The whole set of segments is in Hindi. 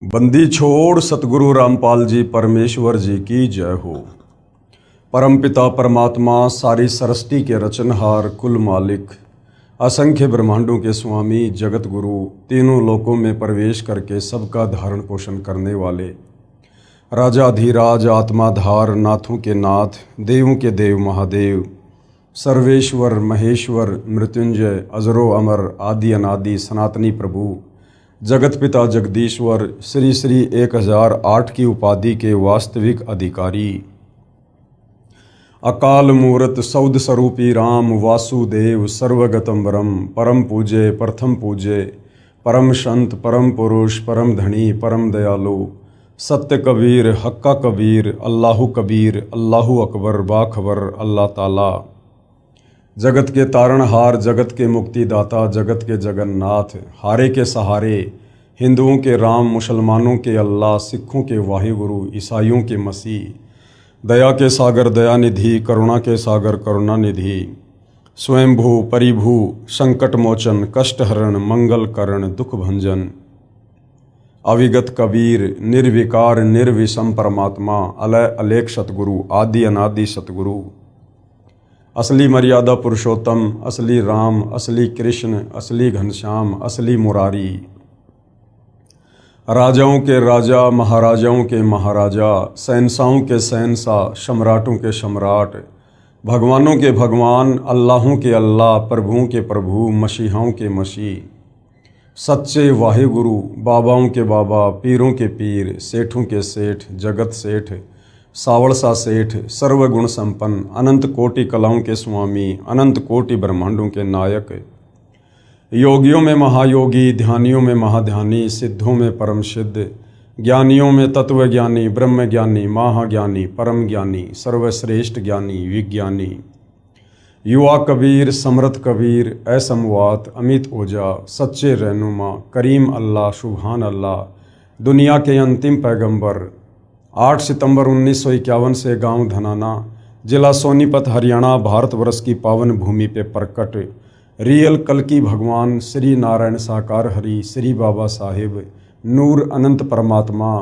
बंदी छोड़ सतगुरु रामपाल जी परमेश्वर जी की जय हो। परमपिता परमात्मा सारी सृष्टि के रचनहार कुल मालिक असंख्य ब्रह्मांडों के स्वामी जगत गुरु तीनों लोकों में प्रवेश करके सबका धारण पोषण करने वाले राजाधिराज आत्माधार नाथों के नाथ देवों के देव महादेव सर्वेश्वर महेश्वर मृत्युंजय अजरो अमर आदि अनादि सनातनी प्रभु जगत पिता जगदीश्वर श्री श्री 1008 की उपाधि के वास्तविक अधिकारी अकाल मूर्त सौद स्वरूपी राम वासुदेव सर्वगतम परम पूजे प्रथम पूजे परम संत परम पुरुष परम धनी परम दयालु सत्य कबीर हक्का कबीर अल्लाहु कबीर अल्लाहु अकबर बाखबर अल्लाह ताला जगत के तारणहार जगत के मुक्तिदाता जगत के जगन्नाथ हारे के सहारे हिंदुओं के राम मुसलमानों के अल्लाह सिखों के वाहिगुरु ईसाइयों के मसीह दया के सागर दयानिधि करुणा के सागर करुणानिधि स्वयंभू परिभू संकट मोचन कष्टहरण मंगल करण दुख भंजन अविगत कबीर निर्विकार निर्विषम परमात्मा अलय अलेख सतगुरु आदि अनादि सतगुरु असली मर्यादा पुरुषोत्तम असली राम असली कृष्ण असली घनश्याम असली मुरारी राजाओं के राजा महाराजाओं के महाराजा शहंशाहों के शहंशाह सम्राटों के सम्राट भगवानों के भगवान अल्लाहों के अल्लाह प्रभुओं के प्रभु मसीहाओं के मसीह सच्चे वाहिगुरु बाबाओं के बाबा पीरों के पीर सेठों के सेठ जगत सेठ सावड़सा सेठ सर्वगुण संपन्न अनंत कोटि कलाओं के स्वामी अनंत कोटि ब्रह्मांडों के नायक योगियों में महायोगी ध्यानियों में महाध्यानी सिद्धों में परम सिद्ध ज्ञानियों में तत्वज्ञानी ब्रह्म ज्ञानी महाज्ञानी परम ज्ञानी सर्वश्रेष्ठ ज्ञानी विज्ञानी युवा कबीर समर्थ कबीर असमवात अमित ओझा सच्चे रहनुमा करीम अल्लाह सुभान अल्लाह दुनिया के अंतिम पैगंबर 8 सितंबर 1951 से गांव धनाना जिला सोनीपत हरियाणा भारतवर्ष की पावन भूमि पे प्रकट रियल कल्कि भगवान श्री नारायण साकार हरि श्री बाबा साहिब नूर अनंत परमात्मा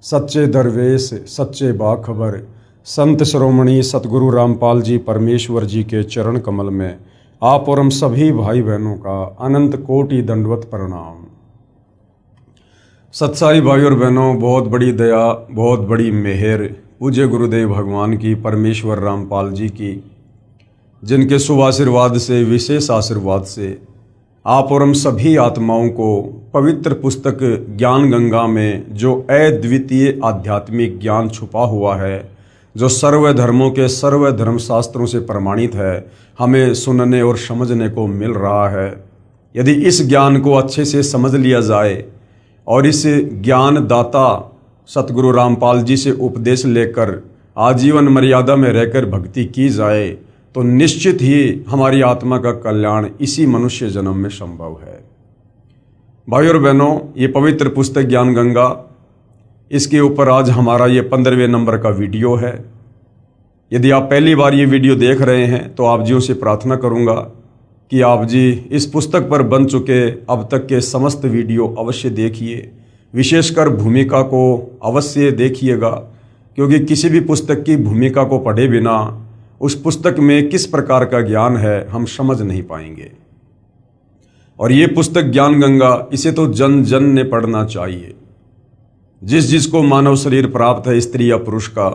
सच्चे दरवेश सच्चे बाखबर संत श्रोमणी सतगुरु रामपाल जी परमेश्वर जी के चरण कमल में आप और हम सभी भाई बहनों का अनंत कोटि दंडवत प्रणाम। सत्साई भाई और बहनों, बहुत बड़ी दया बहुत बड़ी मेहर पूज्य गुरुदेव भगवान की परमेश्वर रामपाल जी की, जिनके शुभ आशीर्वाद से विशेष आशीर्वाद से आप और हम सभी आत्माओं को पवित्र पुस्तक ज्ञान गंगा में जो अद्वितीय आध्यात्मिक ज्ञान छुपा हुआ है, जो सर्व धर्मों के सर्व धर्म शास्त्रों से प्रमाणित है, हमें सुनने और समझने को मिल रहा है। यदि इस ज्ञान को अच्छे से समझ लिया जाए और इस ज्ञान दाता सतगुरु रामपाल जी से उपदेश लेकर आजीवन मर्यादा में रहकर भक्ति की जाए तो निश्चित ही हमारी आत्मा का कल्याण इसी मनुष्य जन्म में संभव है। भाई और बहनों, ये पवित्र पुस्तक ज्ञान गंगा, इसके ऊपर आज हमारा ये 15वें नंबर का वीडियो है। यदि आप पहली बार ये वीडियो देख रहे हैं तो आप जी से प्रार्थना करूँगा कि आप जी इस पुस्तक पर बन चुके अब तक के समस्त वीडियो अवश्य देखिए, विशेषकर भूमिका को अवश्य देखिएगा, क्योंकि किसी भी पुस्तक की भूमिका को पढ़े बिना उस पुस्तक में किस प्रकार का ज्ञान है हम समझ नहीं पाएंगे। और ये पुस्तक ज्ञान गंगा, इसे तो जन जन ने पढ़ना चाहिए। जिसको मानव शरीर प्राप्त है स्त्री या पुरुष का,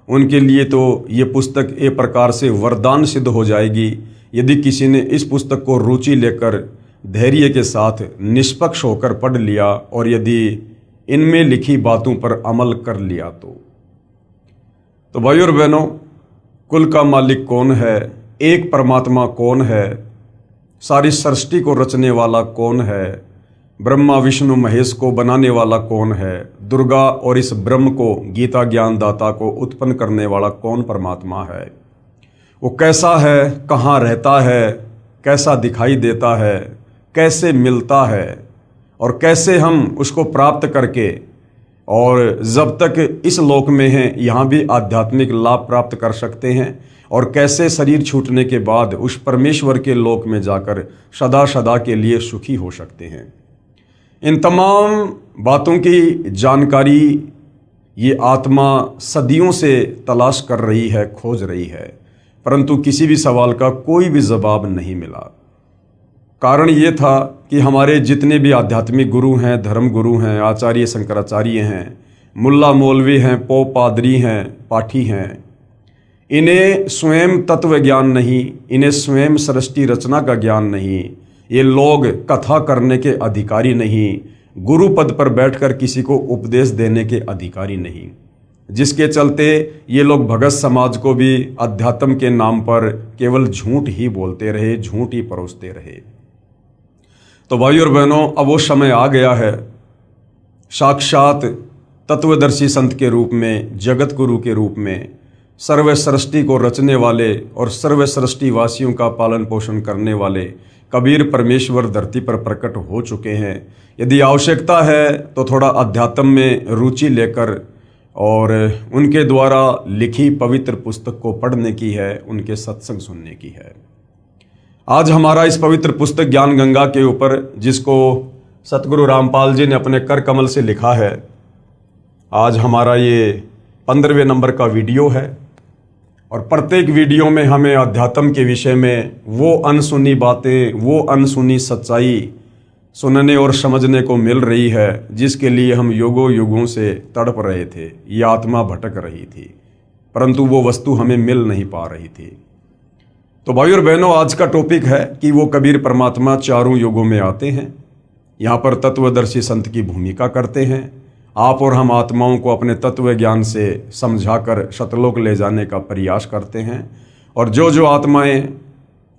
उनके लिए तो ये पुस्तक एक प्रकार से वरदान सिद्ध हो जाएगी यदि किसी ने इस पुस्तक को रुचि लेकर धैर्य के साथ निष्पक्ष होकर पढ़ लिया और यदि इनमें लिखी बातों पर अमल कर लिया तो भाई और बहनों, कुल का मालिक कौन है, एक परमात्मा कौन है, सारी सृष्टि को रचने वाला कौन है, ब्रह्मा विष्णु महेश को बनाने वाला कौन है, दुर्गा और इस ब्रह्म को गीता ज्ञान दाता को उत्पन्न करने वाला कौन परमात्मा है, वो कैसा है, कहाँ रहता है, कैसा दिखाई देता है, कैसे मिलता है और कैसे हम उसको प्राप्त करके और जब तक इस लोक में हैं यहाँ भी आध्यात्मिक लाभ प्राप्त कर सकते हैं और कैसे शरीर छूटने के बाद उस परमेश्वर के लोक में जाकर सदा सदा के लिए सुखी हो सकते हैं। इन तमाम बातों की जानकारी ये आत्मा सदियों से तलाश कर रही है, खोज रही है, परंतु किसी भी सवाल का कोई भी जवाब नहीं मिला। कारण ये था कि हमारे जितने भी आध्यात्मिक गुरु हैं, धर्म गुरु हैं, आचार्य शंकराचार्य हैं, मुल्ला मौलवी हैं, पोप पादरी हैं, पाठी हैं, इन्हें स्वयं तत्व ज्ञान नहीं, इन्हें स्वयं सृष्टि रचना का ज्ञान नहीं, ये लोग कथा करने के अधिकारी नहीं, गुरु पद पर बैठकर किसी को उपदेश देने के अधिकारी नहीं, जिसके चलते ये लोग भगत समाज को भी अध्यात्म के नाम पर केवल झूठ ही बोलते रहे, झूठ ही परोसते रहे। तो भाइयों और बहनों, अब वो समय आ गया है, साक्षात तत्वदर्शी संत के रूप में, जगत गुरु के रूप में, सर्व सृष्टि को रचने वाले और सर्व सृष्टि वासियों का पालन पोषण करने वाले कबीर परमेश्वर धरती पर प्रकट हो चुके हैं। यदि आवश्यकता है तो थोड़ा अध्यात्म में रुचि लेकर और उनके द्वारा लिखी पवित्र पुस्तक को पढ़ने की है, उनके सत्संग सुनने की है। आज हमारा इस पवित्र पुस्तक ज्ञान गंगा के ऊपर, जिसको सतगुरु रामपाल जी ने अपने कर कमल से लिखा है, आज हमारा ये 15वें नंबर का वीडियो है। और प्रत्येक वीडियो में हमें अध्यात्म के विषय में वो अनसुनी बातें, वो अनसुनी सच्चाई सुनने और समझने को मिल रही है, जिसके लिए हम युगों युगों से तड़प रहे थे। ये आत्मा भटक रही थी, परंतु वो वस्तु हमें मिल नहीं पा रही थी। तो भाई और बहनों, आज का टॉपिक है कि वो कबीर परमात्मा चारों युगों में आते हैं, यहाँ पर तत्वदर्शी संत की भूमिका करते हैं। आप और हम आत्माओं को अपने तत्व ज्ञान से समझाकर सतलोक ले जाने का प्रयास करते हैं। और जो जो आत्माएं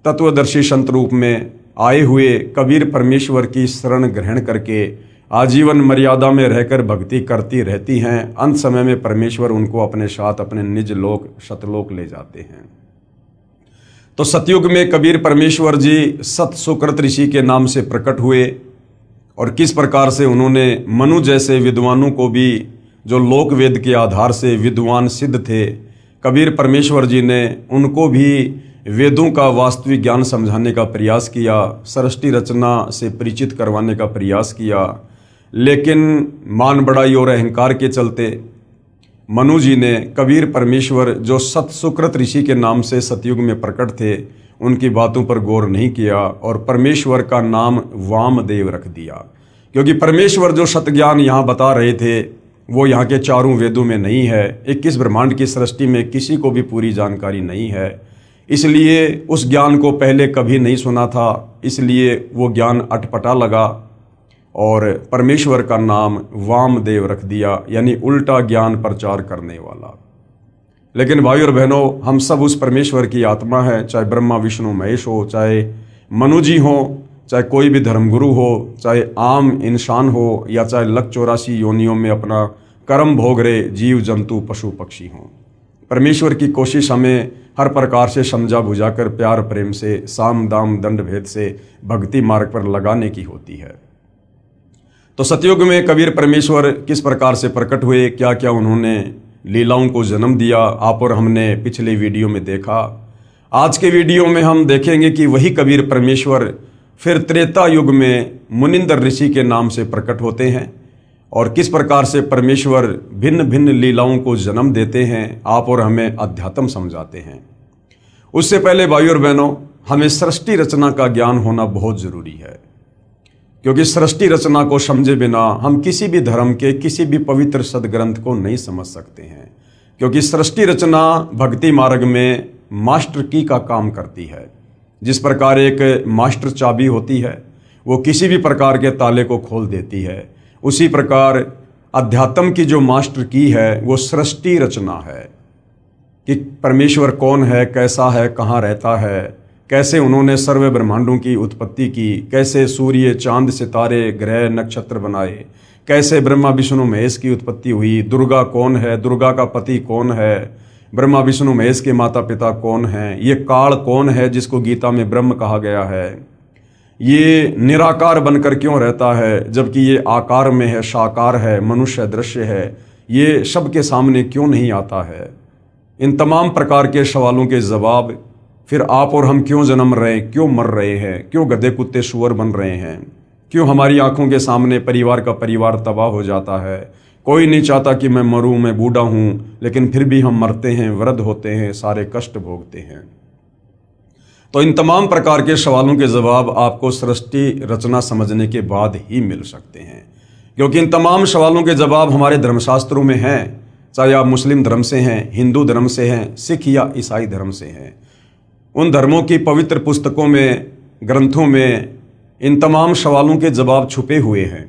तत्वदर्शी संत रूप में आए हुए कबीर परमेश्वर की शरण ग्रहण करके आजीवन मर्यादा में रहकर भक्ति करती रहती हैं, अंत समय में परमेश्वर उनको अपने साथ अपने निज लोक सतलोक ले जाते हैं। तो सतयुग में कबीर परमेश्वर जी सत सुकृत ऋषि के नाम से प्रकट हुए और किस प्रकार से उन्होंने मनु जैसे विद्वानों को भी, जो लोक वेद के आधार से विद्वान सिद्ध थे, कबीर परमेश्वर जी ने उनको भी वेदों का वास्तविक ज्ञान समझाने का प्रयास किया, सृष्टि रचना से परिचित करवाने का प्रयास किया। लेकिन मान बढ़ाई और अहंकार के चलते मनु जी ने कबीर परमेश्वर जो सत सुकृत ऋषि के नाम से सतयुग में प्रकट थे, उनकी बातों पर गौर नहीं किया और परमेश्वर का नाम वामदेव रख दिया। क्योंकि परमेश्वर जो सत ज्ञान यहाँ बता रहे थे वो यहाँ के चारों वेदों में नहीं है, 21 ब्रह्मांड की सृष्टि में किसी को भी पूरी जानकारी नहीं है, इसलिए उस ज्ञान को पहले कभी नहीं सुना था, इसलिए वो ज्ञान अटपटा लगा और परमेश्वर का नाम वामदेव रख दिया, यानी उल्टा ज्ञान प्रचार करने वाला। लेकिन भाई और बहनों, हम सब उस परमेश्वर की आत्मा है, चाहे ब्रह्मा विष्णु महेश हो, चाहे मनु जी हो, चाहे कोई भी धर्मगुरु हो, चाहे आम इंसान हो, या चाहे 184 योनियों में अपना कर्म भोग रहे जीव जंतु पशु पक्षी हों। परमेश्वर की कोशिश हमें हर प्रकार से समझा बुझाकर प्यार प्रेम से साम दाम दंड भेद से भक्ति मार्ग पर लगाने की होती है। तो सतयुग में कबीर परमेश्वर किस प्रकार से प्रकट हुए, क्या क्या उन्होंने लीलाओं को जन्म दिया, आप और हमने पिछले वीडियो में देखा। आज के वीडियो में हम देखेंगे कि वही कबीर परमेश्वर फिर त्रेता युग में मुनिंदर ऋषि के नाम से प्रकट होते हैं और किस प्रकार से परमेश्वर भिन्न भिन्न लीलाओं को जन्म देते हैं, आप और हमें अध्यात्म समझाते हैं। उससे पहले भाई और बहनों, हमें सृष्टि रचना का ज्ञान होना बहुत जरूरी है, क्योंकि सृष्टि रचना को समझे बिना हम किसी भी धर्म के किसी भी पवित्र सदग्रंथ को नहीं समझ सकते हैं। क्योंकि सृष्टि रचना भक्ति मार्ग में मास्टर की का काम करती है। जिस प्रकार एक मास्टर चाबी होती है, वो किसी भी प्रकार के ताले को खोल देती है, उसी प्रकार अध्यात्म की जो मास्टर की है वो सृष्टि रचना है कि परमेश्वर कौन है, कैसा है, कहाँ रहता है, कैसे उन्होंने सर्व ब्रह्मांडों की उत्पत्ति की, कैसे सूर्य चांद सितारे ग्रह नक्षत्र बनाए, कैसे ब्रह्मा विष्णु महेश की उत्पत्ति हुई, दुर्गा कौन है, दुर्गा का पति कौन है, ब्रह्मा विष्णु महेश के माता पिता कौन हैं, ये काल कौन है जिसको गीता में ब्रह्म कहा गया है, ये निराकार बनकर क्यों रहता है जबकि ये आकार में है, साकार है, मनुष्य दृश्य है, ये सबके सामने क्यों नहीं आता है। इन तमाम प्रकार के सवालों के जवाब, फिर आप और हम क्यों जन्म रहे हैं, क्यों मर रहे हैं, क्यों गधे कुत्ते सुअर बन रहे हैं, क्यों हमारी आंखों के सामने परिवार का परिवार तबाह हो जाता है। कोई नहीं चाहता कि मैं मरूं, मैं बूढ़ा हूं, लेकिन फिर भी हम मरते हैं, वृद्ध होते हैं, सारे कष्ट भोगते हैं। तो इन तमाम प्रकार के सवालों के जवाब आपको सृष्टि रचना समझने के बाद ही मिल सकते हैं, क्योंकि इन तमाम सवालों के जवाब हमारे धर्मशास्त्रों में हैं। चाहे आप मुस्लिम धर्म से हैं, हिंदू धर्म से हैं, सिख या ईसाई धर्म से हैं, उन धर्मों की पवित्र पुस्तकों में, ग्रंथों में इन तमाम सवालों के जवाब छुपे हुए हैं।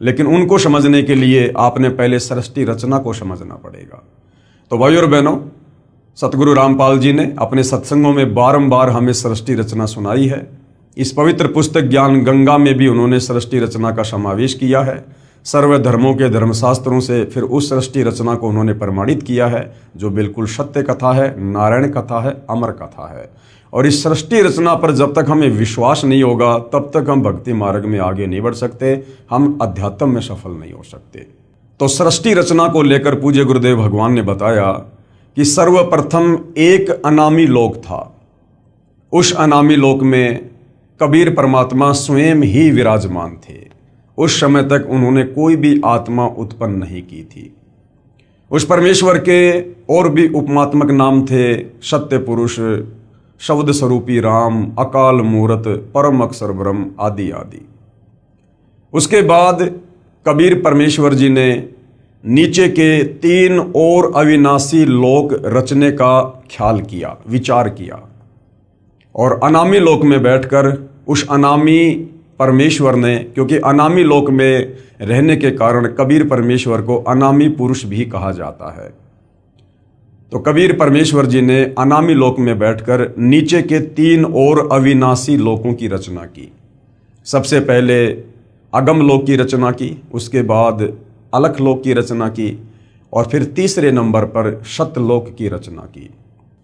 लेकिन उनको समझने के लिए आपने पहले सृष्टि रचना को समझना पड़ेगा। तो भाइयों और बहनों, सतगुरु रामपाल जी ने अपने सत्संगों में बारंबार हमें सृष्टि रचना सुनाई है। इस पवित्र पुस्तक ज्ञान गंगा में भी उन्होंने सृष्टि रचना का समावेश किया है। सर्व धर्मों के धर्मशास्त्रों से फिर उस सृष्टि रचना को उन्होंने प्रमाणित किया है, जो बिल्कुल सत्य कथा है, नारायण कथा है, अमर कथा है। और इस सृष्टि रचना पर जब तक हमें विश्वास नहीं होगा, तब तक हम भक्ति मार्ग में आगे नहीं बढ़ सकते, हम अध्यात्म में सफल नहीं हो सकते। तो सृष्टि रचना को लेकर पूज्य गुरुदेव भगवान ने बताया कि सर्वप्रथम एक अनामी लोक था। उस अनामी लोक में कबीर परमात्मा स्वयं ही विराजमान थे। उस समय तक उन्होंने कोई भी आत्मा उत्पन्न नहीं की थी। उस परमेश्वर के और भी उपमात्मक नाम थे, सत्य पुरुष, शब्द स्वरूपी राम, अकाल मूरत, परम अक्षर ब्रह्म आदि आदि। उसके बाद कबीर परमेश्वर जी ने नीचे के 3 और अविनाशी लोक रचने का ख्याल किया, विचार किया, और अनामी लोक में बैठकर उस अनामी परमेश्वर ने, क्योंकि अनामी लोक में रहने के कारण कबीर परमेश्वर को अनामी पुरुष भी कहा जाता है, तो कबीर परमेश्वर जी ने अनामी लोक में बैठकर नीचे के 3 और अविनाशी लोकों की रचना की। सबसे पहले अगम लोक की रचना की, उसके बाद अलख लोक की रचना की, और फिर तीसरे नंबर पर सतलोक की रचना की।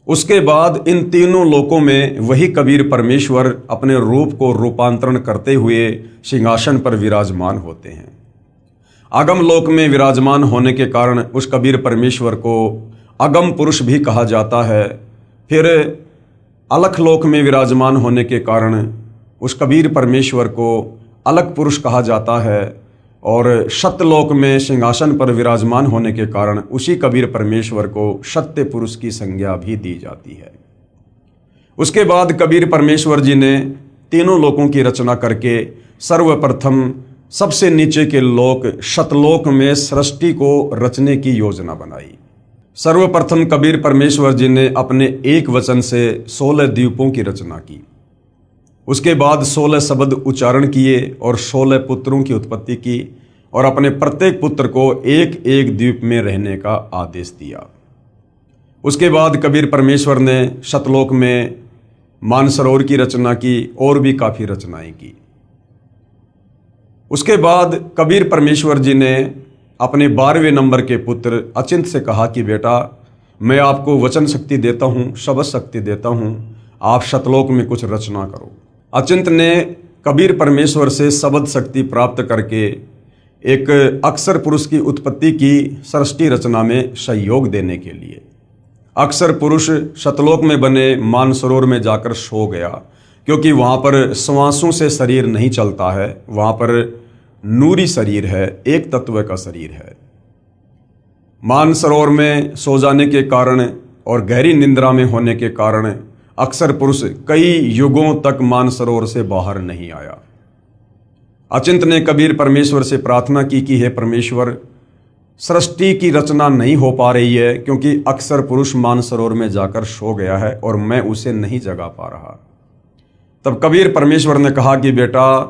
उसके बाद इन तीनों लोकों में वही कबीर परमेश्वर अपने रूप को रूपांतरण करते हुए सिंहासन पर विराजमान होते हैं। अगम लोक में विराजमान होने के कारण उस कबीर परमेश्वर को अगम पुरुष भी कहा जाता है। फिर अलख लोक में विराजमान होने के कारण उस कबीर परमेश्वर को अलख पुरुष कहा जाता है, और सत्यलोक में सिंहासन पर विराजमान होने के कारण उसी कबीर परमेश्वर को सत्य पुरुष की संज्ञा भी दी जाती है। उसके बाद कबीर परमेश्वर जी ने तीनों लोकों की रचना करके सर्वप्रथम सबसे नीचे के लोक सतलोक में सृष्टि को रचने की योजना बनाई। सर्वप्रथम कबीर परमेश्वर जी ने अपने एक वचन से 16 द्वीपों की रचना की। उसके बाद 16 शब्द उच्चारण किए और 16 पुत्रों की उत्पत्ति की, और अपने प्रत्येक पुत्र को एक एक द्वीप में रहने का आदेश दिया। उसके बाद कबीर परमेश्वर ने सतलोक में मानसरोवर की रचना की और भी काफ़ी रचनाएं की। उसके बाद कबीर परमेश्वर जी ने अपने 12वें नंबर के पुत्र अचिंत से कहा कि बेटा, मैं आपको वचन शक्ति देता हूँ, शब्द शक्ति देता हूँ, आप सतलोक में कुछ रचना करो। अचिंत ने कबीर परमेश्वर से शब्द शक्ति प्राप्त करके एक अक्षर पुरुष की उत्पत्ति की सृष्टि रचना में सहयोग देने के लिए। अक्षर पुरुष सतलोक में बने मानसरोवर में जाकर सो गया, क्योंकि वहाँ पर श्वासों से शरीर नहीं चलता है, वहाँ पर नूरी शरीर है, एक तत्व का शरीर है। मानसरोवर में सो जाने के कारण और गहरी निंद्रा में होने के कारण अक्षर पुरुष कई युगों तक मानसरोवर से बाहर नहीं आया। अचिंत ने कबीर परमेश्वर से प्रार्थना की कि हे परमेश्वर, सृष्टि की रचना नहीं हो पा रही है, क्योंकि अक्षर पुरुष मानसरोवर में जाकर सो गया है और मैं उसे नहीं जगा पा रहा। तब कबीर परमेश्वर ने कहा कि बेटा,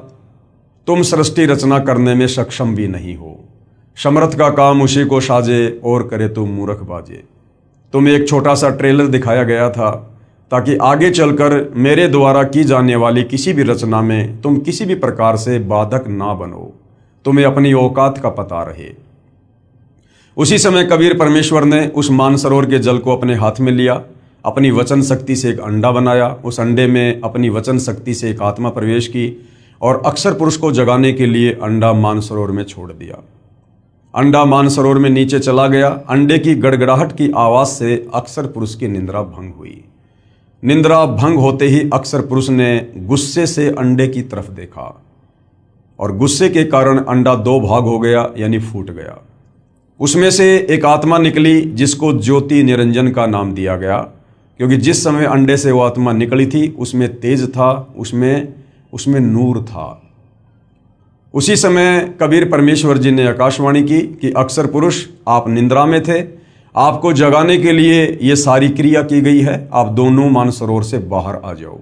तुम सृष्टि रचना करने में सक्षम भी नहीं हो, समर्थ का काम उसी को साजे और करे तुम मूर्ख बाजे। तुम्हें एक छोटा सा ट्रेलर दिखाया गया था ताकि आगे चलकर मेरे द्वारा की जाने वाली किसी भी रचना में तुम किसी भी प्रकार से बाधक ना बनो, तुम्हें अपनी औकात का पता रहे। उसी समय कबीर परमेश्वर ने उस मानसरोवर के जल को अपने हाथ में लिया, अपनी वचन शक्ति से एक अंडा बनाया, उस अंडे में अपनी वचन शक्ति से एक आत्मा प्रवेश की और अक्षर पुरुष को जगाने के लिए अंडा मानसरोवर में छोड़ दिया। अंडा मानसरोवर में नीचे चला गया। अंडे की गड़गड़ाहट की आवाज़ से अक्षर पुरुष की निंद्रा भंग हुई। निंद्रा भंग होते ही अक्षर पुरुष ने गुस्से से अंडे की तरफ देखा और गुस्से के कारण अंडा दो भाग हो गया, यानी फूट गया। उसमें से एक आत्मा निकली जिसको ज्योति निरंजन का नाम दिया गया, क्योंकि जिस समय अंडे से वो आत्मा निकली थी उसमें तेज था, उसमें नूर था। उसी समय कबीर परमेश्वर जी ने आकाशवाणी की कि अक्सर पुरुष, आप निंद्रा में थे, आपको जगाने के लिए ये सारी क्रिया की गई है, आप दोनों मानसरोवर से बाहर आ जाओ।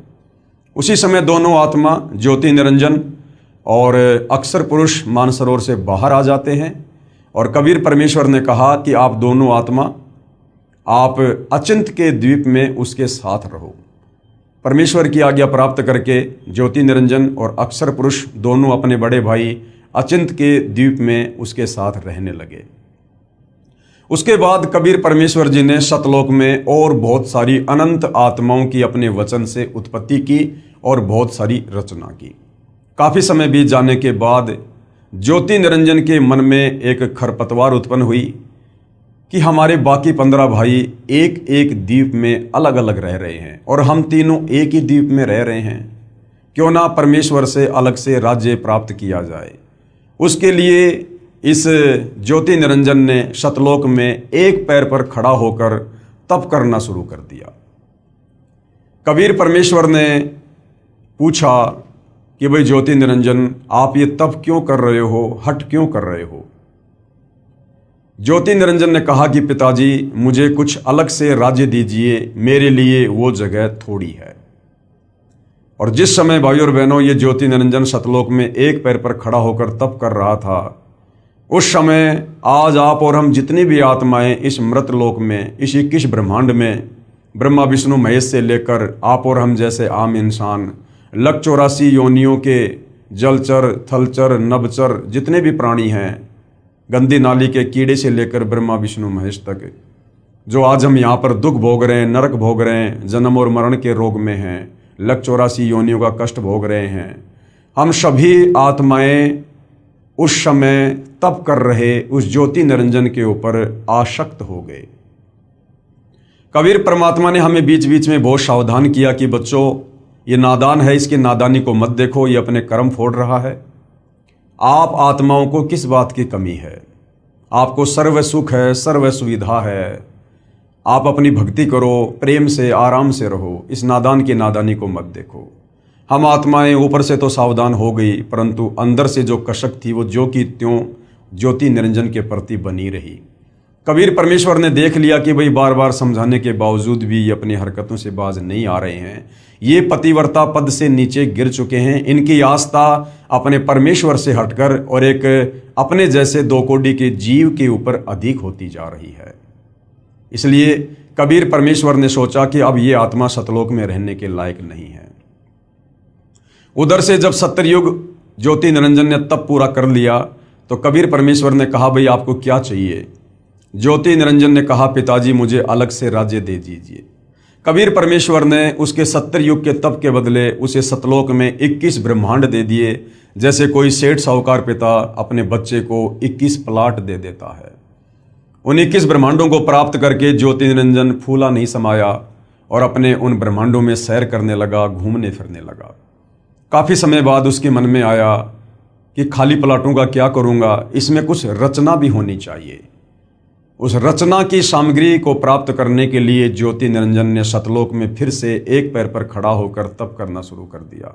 उसी समय दोनों आत्मा ज्योति निरंजन और अक्सर पुरुष मानसरोवर से बाहर आ जाते हैं और कबीर परमेश्वर ने कहा कि आप दोनों आत्मा, आप अचिंत के द्वीप में उसके साथ रहो। परमेश्वर की आज्ञा प्राप्त करके ज्योति निरंजन और अक्सर पुरुष दोनों अपने बड़े भाई अचिंत के द्वीप में उसके साथ रहने लगे। उसके बाद कबीर परमेश्वर जी ने सतलोक में और बहुत सारी अनंत आत्माओं की अपने वचन से उत्पत्ति की और बहुत सारी रचना की। काफ़ी समय बीत जाने के बाद ज्योति निरंजन के मन में एक खरपतवार उत्पन्न हुई कि हमारे बाकी 15 भाई एक एक द्वीप में अलग अलग रह रहे हैं और हम तीनों एक ही द्वीप में रह रहे हैं, क्यों ना परमेश्वर से अलग से राज्य प्राप्त किया जाए। उसके लिए इस ज्योति निरंजन ने सतलोक में एक पैर पर खड़ा होकर तप करना शुरू कर दिया। कबीर परमेश्वर ने पूछा कि भाई ज्योति निरंजन, आप ये तप क्यों कर रहे हो, हट क्यों कर रहे हो? ज्योति निरंजन ने कहा कि पिताजी, मुझे कुछ अलग से राज्य दीजिए, मेरे लिए वो जगह थोड़ी है। और जिस समय भाई और बहनों ये ज्योति निरंजन सतलोक में एक पैर पर खड़ा होकर तप कर रहा था, उस समय आज आप और हम जितनी भी आत्माएं इस मृत लोक में, इस 21 ब्रह्मांड में, ब्रह्मा विष्णु महेश से लेकर आप और हम जैसे आम इंसान, 184 योनियों के जलचर, थलचर, नभचर जितने भी प्राणी हैं, गंदी नाली के कीड़े से लेकर ब्रह्मा विष्णु महेश तक, जो आज हम यहाँ पर दुख भोग रहे हैं, नरक भोग रहे हैं, जन्म और मरण के रोग में हैं, 184 योनियों का कष्ट भोग रहे हैं, हम सभी आत्माएं उस समय तप कर रहे उस ज्योति निरंजन के ऊपर आसक्त हो गए। कबीर परमात्मा ने हमें बीच बीच में बहुत सावधान किया कि बच्चों, ये नादान है, इसकी नादानी को मत देखो, ये अपने कर्म फोड़ रहा है। आप आत्माओं को किस बात की कमी है? आपको सर्व सुख है, सर्व सुविधा है, आप अपनी भक्ति करो, प्रेम से आराम से रहो, इस नादान की नादानी को मत देखो। हम आत्माएं ऊपर से तो सावधान हो गई, परंतु अंदर से जो कशक थी वो जो की त्यों ज्योति निरंजन के प्रति बनी रही। कबीर परमेश्वर ने देख लिया कि भाई बार बार समझाने के बावजूद भी ये अपनी हरकतों से बाज नहीं आ रहे हैं, ये पतिव्रता पद से नीचे गिर चुके हैं, इनकी आस्था अपने परमेश्वर से हटकर और एक अपने जैसे दो कोड़ी के जीव के ऊपर अधिक होती जा रही है। इसलिए कबीर परमेश्वर ने सोचा कि अब ये आत्मा सतलोक में रहने के लायक नहीं है। उधर से जब 70 युग ज्योति निरंजन ने तप पूरा कर लिया तो कबीर परमेश्वर ने कहा, भाई आपको क्या चाहिए? ज्योति निरंजन ने कहा, पिताजी मुझे अलग से राज्य दे दीजिए। कबीर परमेश्वर ने उसके 70 युग के तप के बदले उसे सतलोक में 21 ब्रह्मांड दे दिए, जैसे कोई सेठ साहूकार पिता अपने बच्चे को 21 प्लाट दे देता है। उन 21 ब्रह्मांडों को प्राप्त करके ज्योति निरंजन फूला नहीं समाया और अपने उन ब्रह्मांडों में सैर करने लगा, घूमने फिरने लगा। काफ़ी समय बाद उसके मन में आया कि खाली प्लाटों का क्या करूँगा, इसमें कुछ रचना भी होनी चाहिए। उस रचना की सामग्री को प्राप्त करने के लिए ज्योति निरंजन ने सतलोक में फिर से एक पैर पर खड़ा होकर तप करना शुरू कर दिया।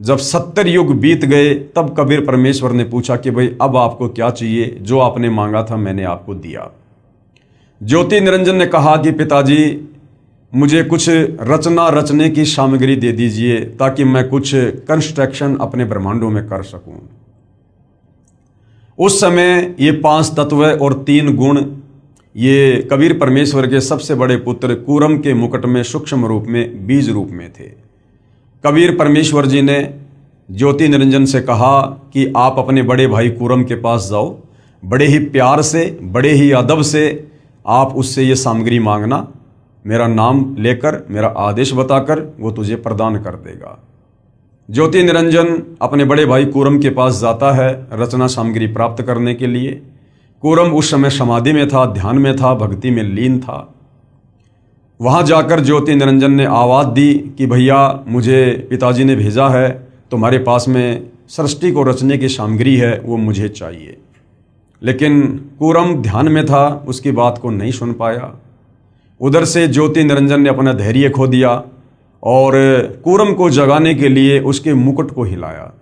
जब 70 युग बीत गए तब कबीर परमेश्वर ने पूछा कि भाई अब आपको क्या चाहिए? जो आपने मांगा था मैंने आपको दिया। ज्योति निरंजन ने कहा कि पिताजी मुझे कुछ रचना रचने की सामग्री दे दीजिए ताकि मैं कुछ कंस्ट्रक्शन अपने ब्रह्मांडों में कर सकूं। उस समय ये 5 तत्व और 3 गुण ये कबीर परमेश्वर के सबसे बड़े पुत्र कूरम के मुकुट में सूक्ष्म रूप में बीज रूप में थे। कबीर परमेश्वर जी ने ज्योति निरंजन से कहा कि आप अपने बड़े भाई कूरम के पास जाओ, बड़े ही प्यार से, बड़े ही अदब से आप उससे ये सामग्री मांगना, मेरा नाम लेकर, मेरा आदेश बताकर वो तुझे प्रदान कर देगा। ज्योति निरंजन अपने बड़े भाई कूरम के पास जाता है रचना सामग्री प्राप्त करने के लिए। कूरम उस समय समाधि में था, ध्यान में था, भक्ति में लीन था। वहाँ जाकर ज्योति निरंजन ने आवाज़ दी कि भैया मुझे पिताजी ने भेजा है, तुम्हारे पास में सृष्टि को रचने की सामग्री है वो मुझे चाहिए। लेकिन कूरम ध्यान में था, उसकी बात को नहीं सुन पाया। उधर से ज्योति निरंजन ने अपना धैर्य खो दिया और कूरम को जगाने के लिए उसके मुकुट को हिलाया।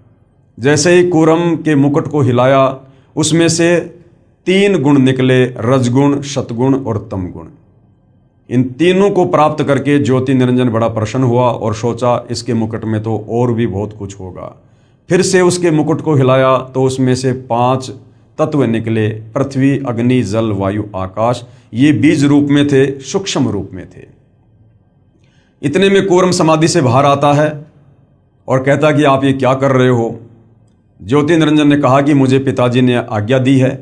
जैसे ही कूरम के मुकुट को हिलाया, उसमें से 3 गुण निकले, रजगुण, सतगुण और तमगुण। इन तीनों को प्राप्त करके ज्योति निरंजन बड़ा प्रसन्न हुआ और सोचा इसके मुकुट में तो और भी बहुत कुछ होगा। फिर से उसके मुकुट को हिलाया तो उसमें से 5 तत्व निकले, पृथ्वी, अग्नि, जल, वायु, आकाश। ये बीज रूप में थे, सूक्ष्म रूप में थे। इतने में कूरम समाधि से बाहर आता है और कहता कि आप ये क्या कर रहे हो। ज्योति निरंजन ने कहा कि मुझे पिताजी ने आज्ञा दी है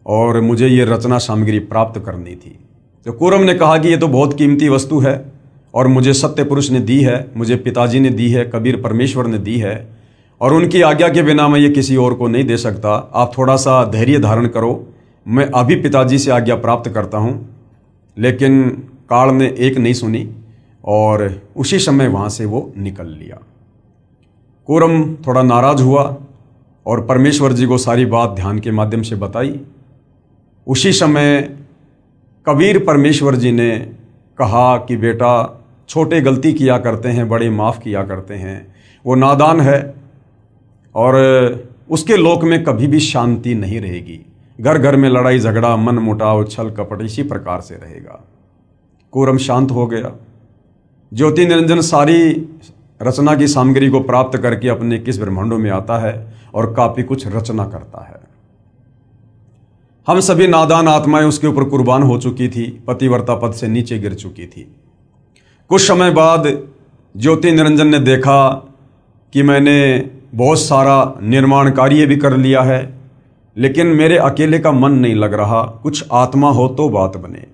और मुझे ये रचना सामग्री प्राप्त करनी थी। तो कूरम ने कहा कि ये तो बहुत कीमती वस्तु है और मुझे सत्य पुरुष ने दी है, मुझे पिताजी ने दी है, कबीर परमेश्वर ने दी है और उनकी आज्ञा के बिना मैं ये किसी और को नहीं दे सकता। आप थोड़ा सा धैर्य धारण करो, मैं अभी पिताजी से आज्ञा प्राप्त करता हूँ। लेकिन काल ने एक नहीं सुनी और उसी समय वहाँ से वो निकल लिया। कूरम थोड़ा नाराज हुआ और परमेश्वर जी को सारी बात ध्यान के माध्यम से बताई। उसी समय कबीर परमेश्वर जी ने कहा कि बेटा, छोटे गलती किया करते हैं, बड़े माफ़ किया करते हैं। वो नादान है और उसके लोक में कभी भी शांति नहीं रहेगी। घर घर में लड़ाई झगड़ा, मन मुटाव, छल कपट इसी प्रकार से रहेगा। कूरम शांत हो गया। ज्योति निरंजन सारी रचना की सामग्री को प्राप्त करके अपने 21 ब्रह्मांडों में आता है और काफ़ी कुछ रचना करता है। हम सभी नादान आत्माएं उसके ऊपर कुर्बान हो चुकी थी, पतिव्रता पद से नीचे गिर चुकी थी। कुछ समय बाद ज्योति निरंजन ने देखा कि मैंने बहुत सारा निर्माण कार्य भी कर लिया है, लेकिन मेरे अकेले का मन नहीं लग रहा, कुछ आत्मा हो तो बात बने।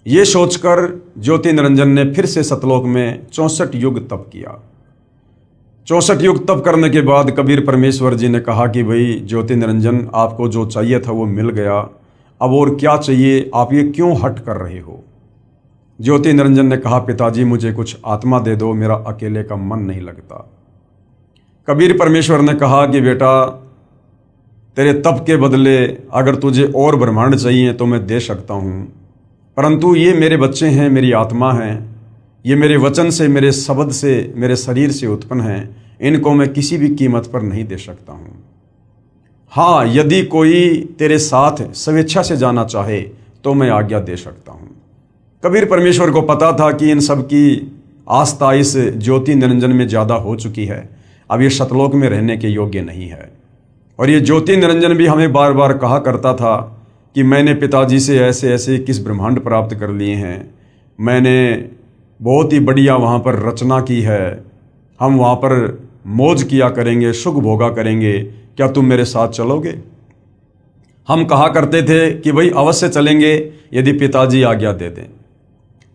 ये सोचकर ज्योति निरंजन ने फिर से सतलोक में 64 युग तप किया। 64 युग तप करने के बाद कबीर परमेश्वर जी ने कहा कि भाई ज्योति निरंजन, आपको जो चाहिए था वो मिल गया, अब और क्या चाहिए, आप ये क्यों हट कर रहे हो। ज्योति निरंजन ने कहा, पिताजी मुझे कुछ आत्मा दे दो, मेरा अकेले का मन नहीं लगता। कबीर परमेश्वर ने कहा कि बेटा, तेरे तप के बदले अगर तुझे और ब्रह्मांड चाहिए तो मैं दे सकता हूँ, परंतु ये मेरे बच्चे हैं, मेरी आत्मा हैं, ये मेरे वचन से, मेरे शब्द से, मेरे शरीर से उत्पन्न हैं, इनको मैं किसी भी कीमत पर नहीं दे सकता हूँ। हाँ, यदि कोई तेरे साथ स्वेच्छा से जाना चाहे तो मैं आज्ञा दे सकता हूँ। कबीर परमेश्वर को पता था कि इन सब की आस्था इस ज्योति निरंजन में ज़्यादा हो चुकी है, अब ये सतलोक में रहने के योग्य नहीं है। और ये ज्योति निरंजन भी हमें बार बार कहा करता था कि मैंने पिताजी से ऐसे ऐसे 21 ब्रह्मांड प्राप्त कर लिए हैं, मैंने बहुत ही बढ़िया वहाँ पर रचना की है, हम वहाँ पर मौज किया करेंगे, सुख भोगा करेंगे, क्या तुम मेरे साथ चलोगे। हम कहा करते थे कि भाई अवश्य चलेंगे यदि पिताजी आज्ञा दे दें।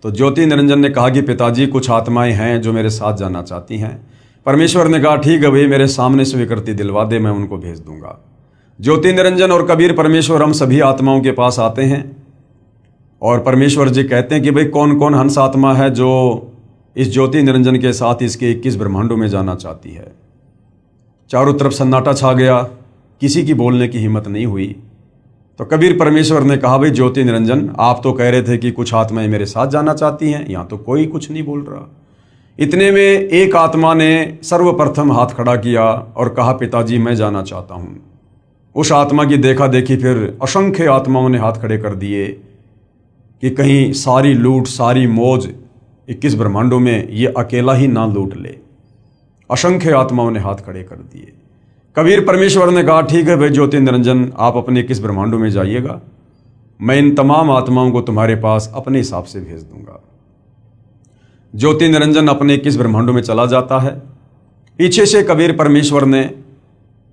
तो ज्योति निरंजन ने कहा कि पिताजी, कुछ आत्माएं हैं जो मेरे साथ जाना चाहती हैं। परमेश्वर ने कहा ठीक है भाई, मेरे सामने स्वीकृति दिलवा दे, मैं उनको भेज दूंगा। ज्योति निरंजन और कबीर परमेश्वर हम सभी आत्माओं के पास आते हैं और परमेश्वर जी कहते हैं कि भाई कौन कौन हंस आत्मा है जो इस ज्योति निरंजन के साथ इसके 21 ब्रह्मांडों में जाना चाहती है। चारों तरफ सन्नाटा छा गया, किसी की बोलने की हिम्मत नहीं हुई। तो कबीर परमेश्वर ने कहा, भाई ज्योति निरंजन, आप तो कह रहे थे कि कुछ आत्माएं मेरे साथ जाना चाहती हैं, यहाँ तो कोई कुछ नहीं बोल रहा। इतने में एक आत्मा ने सर्वप्रथम हाथ खड़ा किया और कहा, पिताजी मैं जाना चाहता हूँ। उस आत्मा की देखा देखी फिर असंख्य आत्माओं ने हाथ खड़े कर दिए कि कहीं सारी लूट, सारी मौज 21 ब्रह्मांडों में ये अकेला ही ना लूट ले। असंख्य आत्माओं ने हाथ खड़े कर दिए। कबीर परमेश्वर ने कहा, ठीक है भाई ज्योति निरंजन, आप अपने 21 ब्रह्मांडों में जाइएगा, मैं इन तमाम आत्माओं को तुम्हारे पास अपने हिसाब से भेज दूंगा। ज्योति निरंजन अपने 21 ब्रह्मांडों में चला जाता है। पीछे से कबीर परमेश्वर ने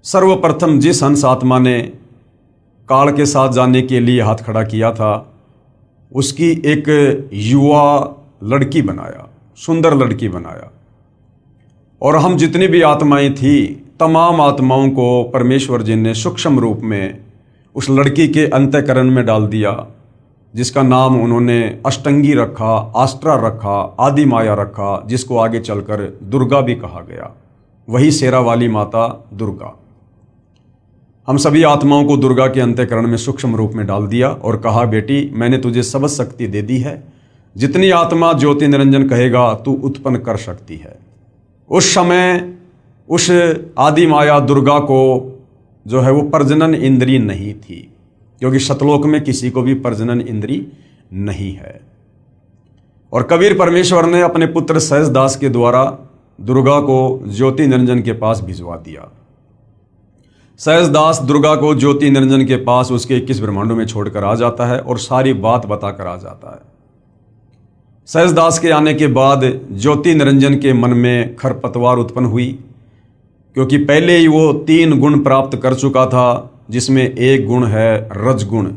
सर्वप्रथम जिस हंस आत्मा ने काल के साथ जाने के लिए हाथ खड़ा किया था, उसकी एक युवा लड़की बनाया, सुंदर लड़की बनाया। और हम जितनी भी आत्माएं थी, तमाम आत्माओं को परमेश्वर जी ने सूक्ष्म रूप में उस लड़की के अंतःकरण में डाल दिया, जिसका नाम उन्होंने अष्टंगी रखा, आस्ट्रा रखा, आदि माया रखा, जिसको आगे चलकर दुर्गा भी कहा गया। वही शेरा वाली माता दुर्गा। हम सभी आत्माओं को दुर्गा के अंतःकरण में सूक्ष्म रूप में डाल दिया और कहा, बेटी मैंने तुझे सबद शक्ति दे दी है, जितनी आत्मा ज्योति निरंजन कहेगा तू उत्पन्न कर सकती है। उस समय उस आदि माया दुर्गा को जो है वो प्रजनन इंद्री नहीं थी, क्योंकि सतलोक में किसी को भी प्रजनन इंद्री नहीं है। और कबीर परमेश्वर ने अपने पुत्र सहजदास के द्वारा दुर्गा को ज्योति निरंजन के पास भिजवा दिया। सहजदास दुर्गा को ज्योति निरंजन के पास उसके 21 ब्रह्मांडों में छोड़कर आ जाता है और सारी बात बताकर आ जाता है। सहजदास के आने के बाद ज्योति निरंजन के मन में खरपतवार उत्पन्न हुई, क्योंकि पहले ही वो 3 गुण प्राप्त कर चुका था, जिसमें एक गुण है रजगुण।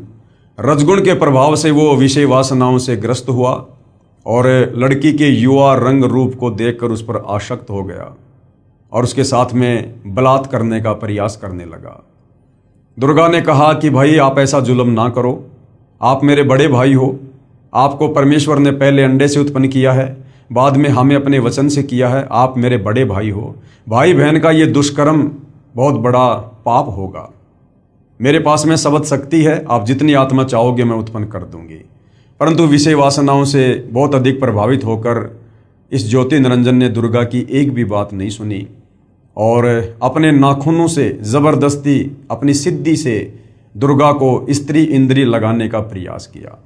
रजगुण के प्रभाव से वो विषय वासनाओं से ग्रस्त हुआ और लड़की के युवा रंग रूप को देखकर उस पर आसक्त हो गया और उसके साथ में बलात् करने का प्रयास करने लगा। दुर्गा ने कहा कि भाई आप ऐसा जुल्म ना करो, आप मेरे बड़े भाई हो, आपको परमेश्वर ने पहले अंडे से उत्पन्न किया है, बाद में हमें अपने वचन से किया है, आप मेरे बड़े भाई हो, भाई बहन का ये दुष्कर्म बहुत बड़ा पाप होगा। मेरे पास में सबद शक्ति है, आप जितनी आत्मा चाहोगे मैं उत्पन्न कर दूंगी। परंतु विषय वासनाओं से बहुत अधिक प्रभावित होकर इस ज्योति निरंजन ने दुर्गा की एक भी बात नहीं सुनी और अपने नाखूनों से जबरदस्ती अपनी सिद्धि से दुर्गा को स्त्री इंद्री लगाने का प्रयास किया।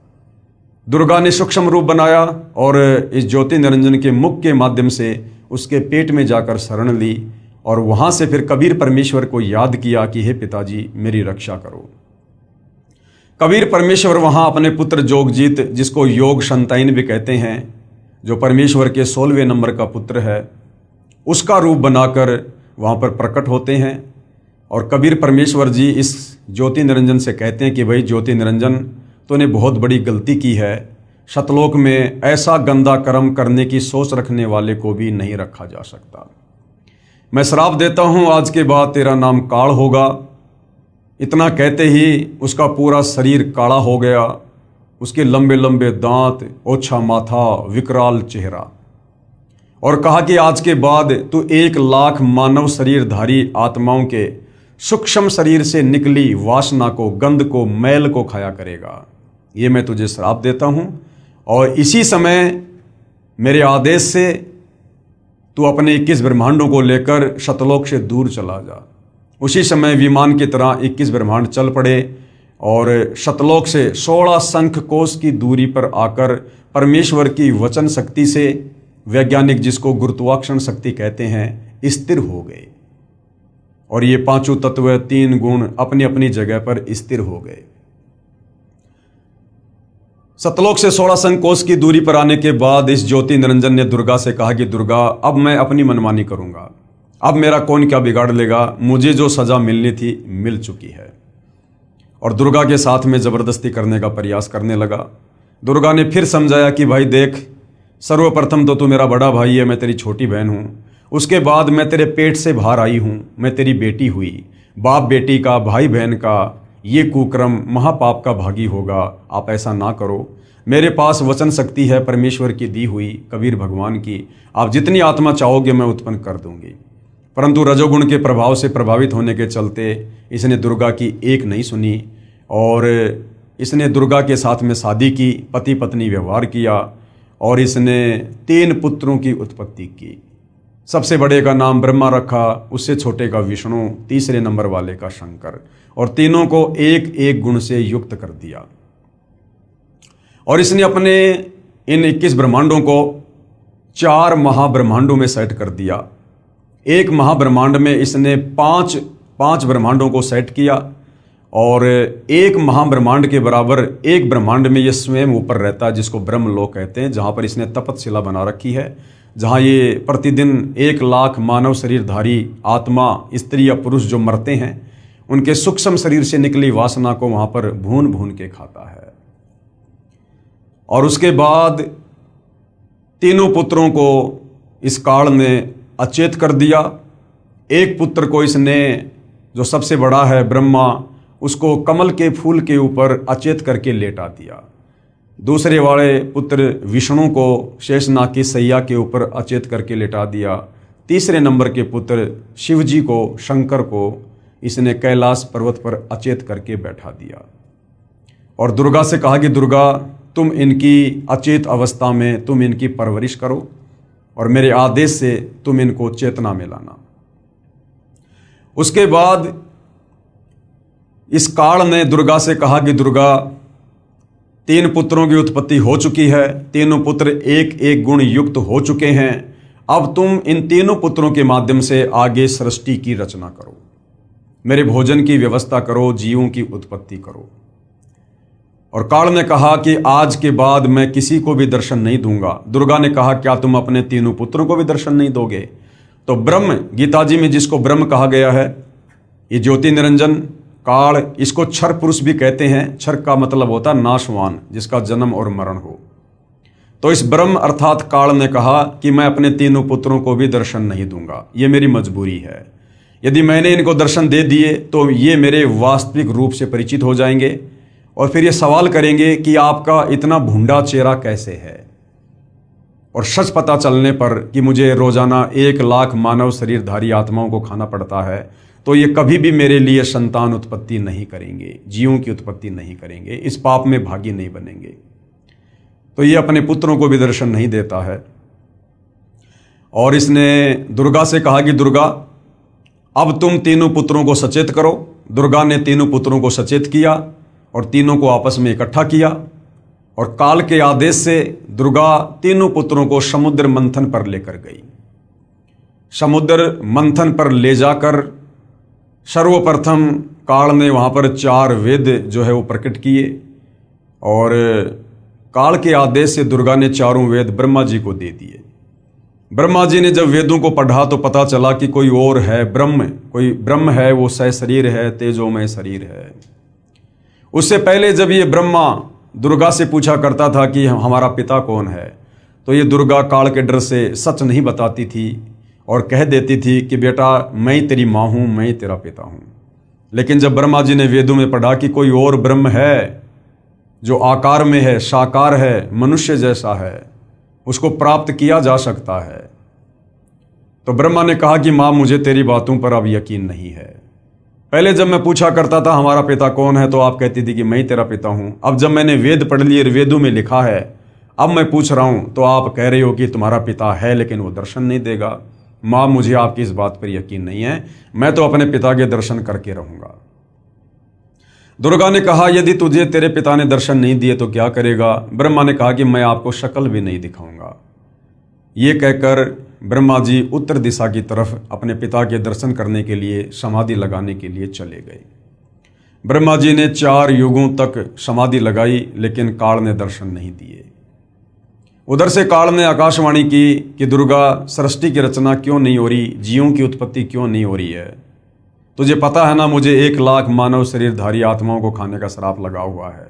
दुर्गा ने सूक्ष्म रूप बनाया और इस ज्योति निरंजन के मुख के माध्यम से उसके पेट में जाकर शरण ली और वहां से फिर कबीर परमेश्वर को याद किया कि हे पिताजी मेरी रक्षा करो। कबीर परमेश्वर वहां अपने पुत्र जोगजीत, जिसको योग संताइन भी कहते हैं, जो परमेश्वर के 16वें नंबर का पुत्र है, उसका रूप बनाकर वहां पर प्रकट होते हैं। और कबीर परमेश्वर जी इस ज्योति निरंजन से कहते हैं कि भाई ज्योति निरंजन, तूने बहुत बड़ी गलती की है, सतलोक में ऐसा गंदा कर्म करने की सोच रखने वाले को भी नहीं रखा जा सकता। मैं श्राप देता हूं, आज के बाद तेरा नाम काल होगा। इतना कहते ही उसका पूरा शरीर काला हो गया, उसके लंबे लंबे दांत, ओछा माथा, विकराल चेहरा, और कहा कि आज के बाद तू 1 लाख मानव शरीरधारी आत्माओं के सूक्ष्म शरीर से निकली वासना को, गंध को, मैल को खाया करेगा। ये मैं तुझे श्राप देता हूं और इसी समय मेरे आदेश से तू अपने 21 ब्रह्मांडों को लेकर सतलोक से दूर चला जा। उसी समय विमान की तरह 21 ब्रह्मांड चल पड़े और सतलोक से 16 शंख कोश की दूरी पर आकर परमेश्वर की वचन शक्ति से, वैज्ञानिक जिसको गुरुत्वाकर्षण शक्ति कहते हैं, स्थिर हो गए और ये 5 तत्व, 3 गुण अपनी अपनी जगह पर स्थिर हो गए। सतलोक से 16 शंख कोश की दूरी पर आने के बाद इस ज्योति निरंजन ने दुर्गा से कहा कि दुर्गा, अब मैं अपनी मनमानी करूंगा, अब मेरा कौन क्या बिगाड़ लेगा, मुझे जो सजा मिलनी थी मिल चुकी है। और दुर्गा के साथ में जबरदस्ती करने का प्रयास करने लगा। दुर्गा ने फिर समझाया कि भाई देख, सर्वप्रथम तो तू मेरा बड़ा भाई है, मैं तेरी छोटी बहन हूँ, उसके बाद मैं तेरे पेट से बाहर आई हूँ, मैं तेरी बेटी हुई, बाप बेटी का, भाई बहन का ये कुक्रम महापाप का भागी होगा, आप ऐसा ना करो। मेरे पास वचन शक्ति है परमेश्वर की दी हुई, कबीर भगवान की, आप जितनी आत्मा चाहोगे मैं उत्पन्न कर दूंगी। परंतु रजोगुण के प्रभाव से प्रभावित होने के चलते इसने दुर्गा की एक नहीं सुनी और इसने दुर्गा के साथ में शादी की, पति पत्नी व्यवहार किया और इसने 3 पुत्रों की उत्पत्ति की। सबसे बड़े का नाम ब्रह्मा रखा, उससे छोटे का विष्णु, तीसरे नंबर वाले का शंकर, और तीनों को एक एक गुण से युक्त कर दिया। और इसने अपने इन 21 ब्रह्मांडों को 4 महाब्रह्मांडों में सेट कर दिया। एक महाब्रह्मांड में इसने 5 ब्रह्मांडों को सेट किया और एक महाब्रह्मांड के बराबर एक ब्रह्मांड में ये स्वयं ऊपर रहता है, जिसको ब्रह्मलोक कहते हैं, जहाँ पर इसने तपतशिला बना रखी है, जहाँ ये प्रतिदिन 1 लाख मानव शरीरधारी आत्मा, स्त्री या पुरुष जो मरते हैं, उनके सूक्ष्म शरीर से निकली वासना को वहाँ पर भून भून के खाता है। और उसके बाद तीनों पुत्रों को इस काल ने अचेत कर दिया। एक पुत्र को इसने, जो सबसे बड़ा है ब्रह्मा, उसको कमल के फूल के ऊपर अचेत करके लेटा दिया। दूसरे वाले पुत्र विष्णु को शेषनाग की सैया के ऊपर अचेत करके लेटा दिया। तीसरे नंबर के पुत्र शिव जी को, शंकर को इसने कैलाश पर्वत पर अचेत करके बैठा दिया और दुर्गा से कहा कि दुर्गा, तुम इनकी अचेत अवस्था में तुम इनकी परवरिश करो और मेरे आदेश से तुम इनको चेतना में लाना। उसके बाद इस काल ने दुर्गा से कहा कि दुर्गा, 3 पुत्रों की उत्पत्ति हो चुकी है, तीनों पुत्र एक एक गुण युक्त हो चुके हैं। अब तुम इन तीनों पुत्रों के माध्यम से आगे सृष्टि की रचना करो, मेरे भोजन की व्यवस्था करो, जीवों की उत्पत्ति करो। और काल ने कहा कि आज के बाद मैं किसी को भी दर्शन नहीं दूंगा। दुर्गा ने कहा, क्या तुम अपने तीनों पुत्रों को भी दर्शन नहीं दोगे? तो ब्रह्म, गीता जी में जिसको ब्रह्म कहा गया है, ये ज्योति निरंजन काल, इसको क्षर पुरुष भी कहते हैं। क्षर का मतलब होता है नाशवान, जिसका जन्म और मरण हो। तो इस ब्रह्म अर्थात काल ने कहा कि मैं अपने तीनों पुत्रों को भी दर्शन नहीं दूंगा, ये मेरी मजबूरी है। यदि मैंने इनको दर्शन दे दिए तो ये मेरे वास्तविक रूप से परिचित हो जाएंगे और फिर ये सवाल करेंगे कि आपका इतना भूंडा चेहरा कैसे है। और सच पता चलने पर कि मुझे रोजाना 1 लाख मानव शरीरधारी आत्माओं को खाना पड़ता है, तो ये कभी भी मेरे लिए संतान उत्पत्ति नहीं करेंगे, जीवों की उत्पत्ति नहीं करेंगे, इस पाप में भागी नहीं बनेंगे। तो ये अपने पुत्रों को भी दर्शन नहीं देता है। और इसने दुर्गा से कहा कि दुर्गा, अब तुम तीनों पुत्रों को सचेत करो। दुर्गा ने तीनों पुत्रों को सचेत किया और तीनों को आपस में इकट्ठा किया और काल के आदेश से दुर्गा तीनों पुत्रों को समुद्र मंथन पर लेकर गई। समुद्र मंथन पर ले जाकर सर्वप्रथम काल ने वहाँ पर 4 वेद जो है वो प्रकट किए और काल के आदेश से दुर्गा ने 4 वेद ब्रह्मा जी को दे दिए। ब्रह्मा जी ने जब वेदों को पढ़ा तो पता चला कि कोई और है ब्रह्म, कोई ब्रह्म है, वो सहशरीर है, तेजोमय शरीर है। उससे पहले जब ये ब्रह्मा दुर्गा से पूछा करता था कि हमारा पिता कौन है, तो ये दुर्गा काल के डर से सच नहीं बताती थी और कह देती थी कि बेटा मैं ही तेरी माँ हूँ, मैं ही तेरा पिता हूँ। लेकिन जब ब्रह्मा जी ने वेदों में पढ़ा कि कोई और ब्रह्म है जो आकार में है, साकार है, मनुष्य जैसा है, उसको प्राप्त किया जा सकता है, तो ब्रह्मा ने कहा कि माँ मुझे तेरी बातों पर अब यकीन नहीं है। पहले जब मैं पूछा करता था हमारा पिता कौन है, तो आप कहती थी कि मैं ही तेरा पिता हूँ। अब जब मैंने वेद पढ़ लिए, वेदों में लिखा है, अब मैं पूछ रहा हूँ तो आप कह रही हो कि तुम्हारा पिता है लेकिन वो दर्शन नहीं देगा। माँ मुझे आपकी इस बात पर यकीन नहीं है, मैं तो अपने पिता के दर्शन करके रहूँगा। दुर्गा ने कहा यदि तुझे तेरे पिता ने दर्शन नहीं दिए तो क्या करेगा? ब्रह्मा ने कहा कि मैं आपको शक्ल भी नहीं दिखाऊंगा। ये कहकर ब्रह्मा जी उत्तर दिशा की तरफ अपने पिता के दर्शन करने के लिए समाधि लगाने के लिए चले गए। ब्रह्मा जी ने 4 युगों तक समाधि लगाई लेकिन काल ने दर्शन नहीं दिए। उधर से काल ने आकाशवाणी की कि दुर्गा, सृष्टि की रचना क्यों नहीं हो रही, जीवों की उत्पत्ति क्यों नहीं हो रही है? तुझे पता है ना मुझे 1 लाख मानव शरीरधारी आत्माओं को खाने का श्राप लगा हुआ है।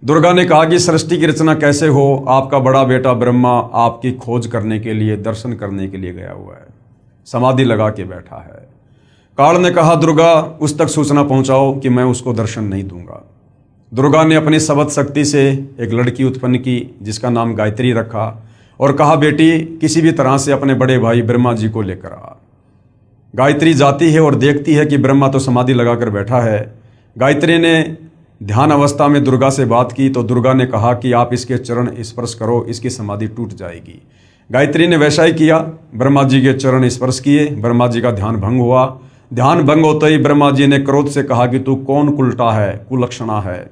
दुर्गा ने कहा कि सृष्टि की रचना कैसे हो? आपका बड़ा बेटा ब्रह्मा आपकी खोज करने के लिए, दर्शन करने के लिए गया हुआ है, समाधि लगा के बैठा है। काल ने कहा दुर्गा उस तक सूचना पहुंचाओ कि मैं उसको दर्शन नहीं दूंगा। दुर्गा ने अपनी सबद शक्ति से एक लड़की उत्पन्न की जिसका नाम गायत्री रखा और कहा बेटी किसी भी तरह से अपने बड़े भाई ब्रह्मा जी को लेकर आ। गायत्री जाती है और देखती है कि ब्रह्मा तो समाधि लगाकर बैठा है। गायत्री ने ध्यान अवस्था में दुर्गा से बात की तो दुर्गा ने कहा कि आप इसके चरण स्पर्श करो, इसकी समाधि टूट जाएगी। गायत्री ने वैसा ही किया, ब्रह्मा जी के चरण स्पर्श किए, ब्रह्मा जी का ध्यान भंग हुआ। ध्यान भंग होते ही ब्रह्मा जी ने क्रोध से कहा कि तू कौन कुलटा है, कुलक्षणा है,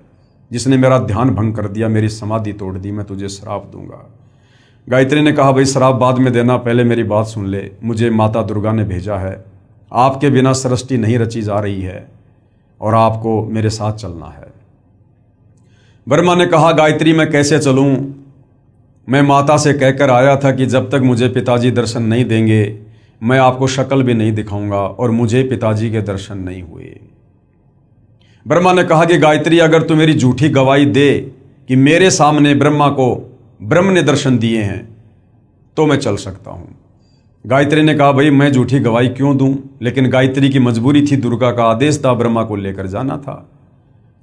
जिसने मेरा ध्यान भंग कर दिया, मेरी समाधि तोड़ दी, मैं तुझे श्राप दूंगा। गायत्री ने कहा भाई श्राप बाद में देना, पहले मेरी बात सुन ले, मुझे माता दुर्गा ने भेजा है, आपके बिना सृष्टि नहीं रची जा रही है और आपको मेरे साथ चलना है। ब्रह्मा ने कहा गायत्री मैं कैसे चलूं? मैं माता से कहकर आया था कि जब तक मुझे पिताजी दर्शन नहीं देंगे मैं आपको शक्ल भी नहीं दिखाऊंगा और मुझे पिताजी के दर्शन नहीं हुए। ब्रह्मा ने कहा कि गायत्री अगर तू मेरी झूठी गवाही दे कि मेरे सामने ब्रह्मा को ब्रह्म ने दर्शन दिए हैं तो मैं चल सकता हूं। गायत्री ने कहा भाई मैं झूठी गवाही क्यों दूं? लेकिन गायत्री की मजबूरी थी, दुर्गा का आदेश था, ब्रह्मा को लेकर जाना था।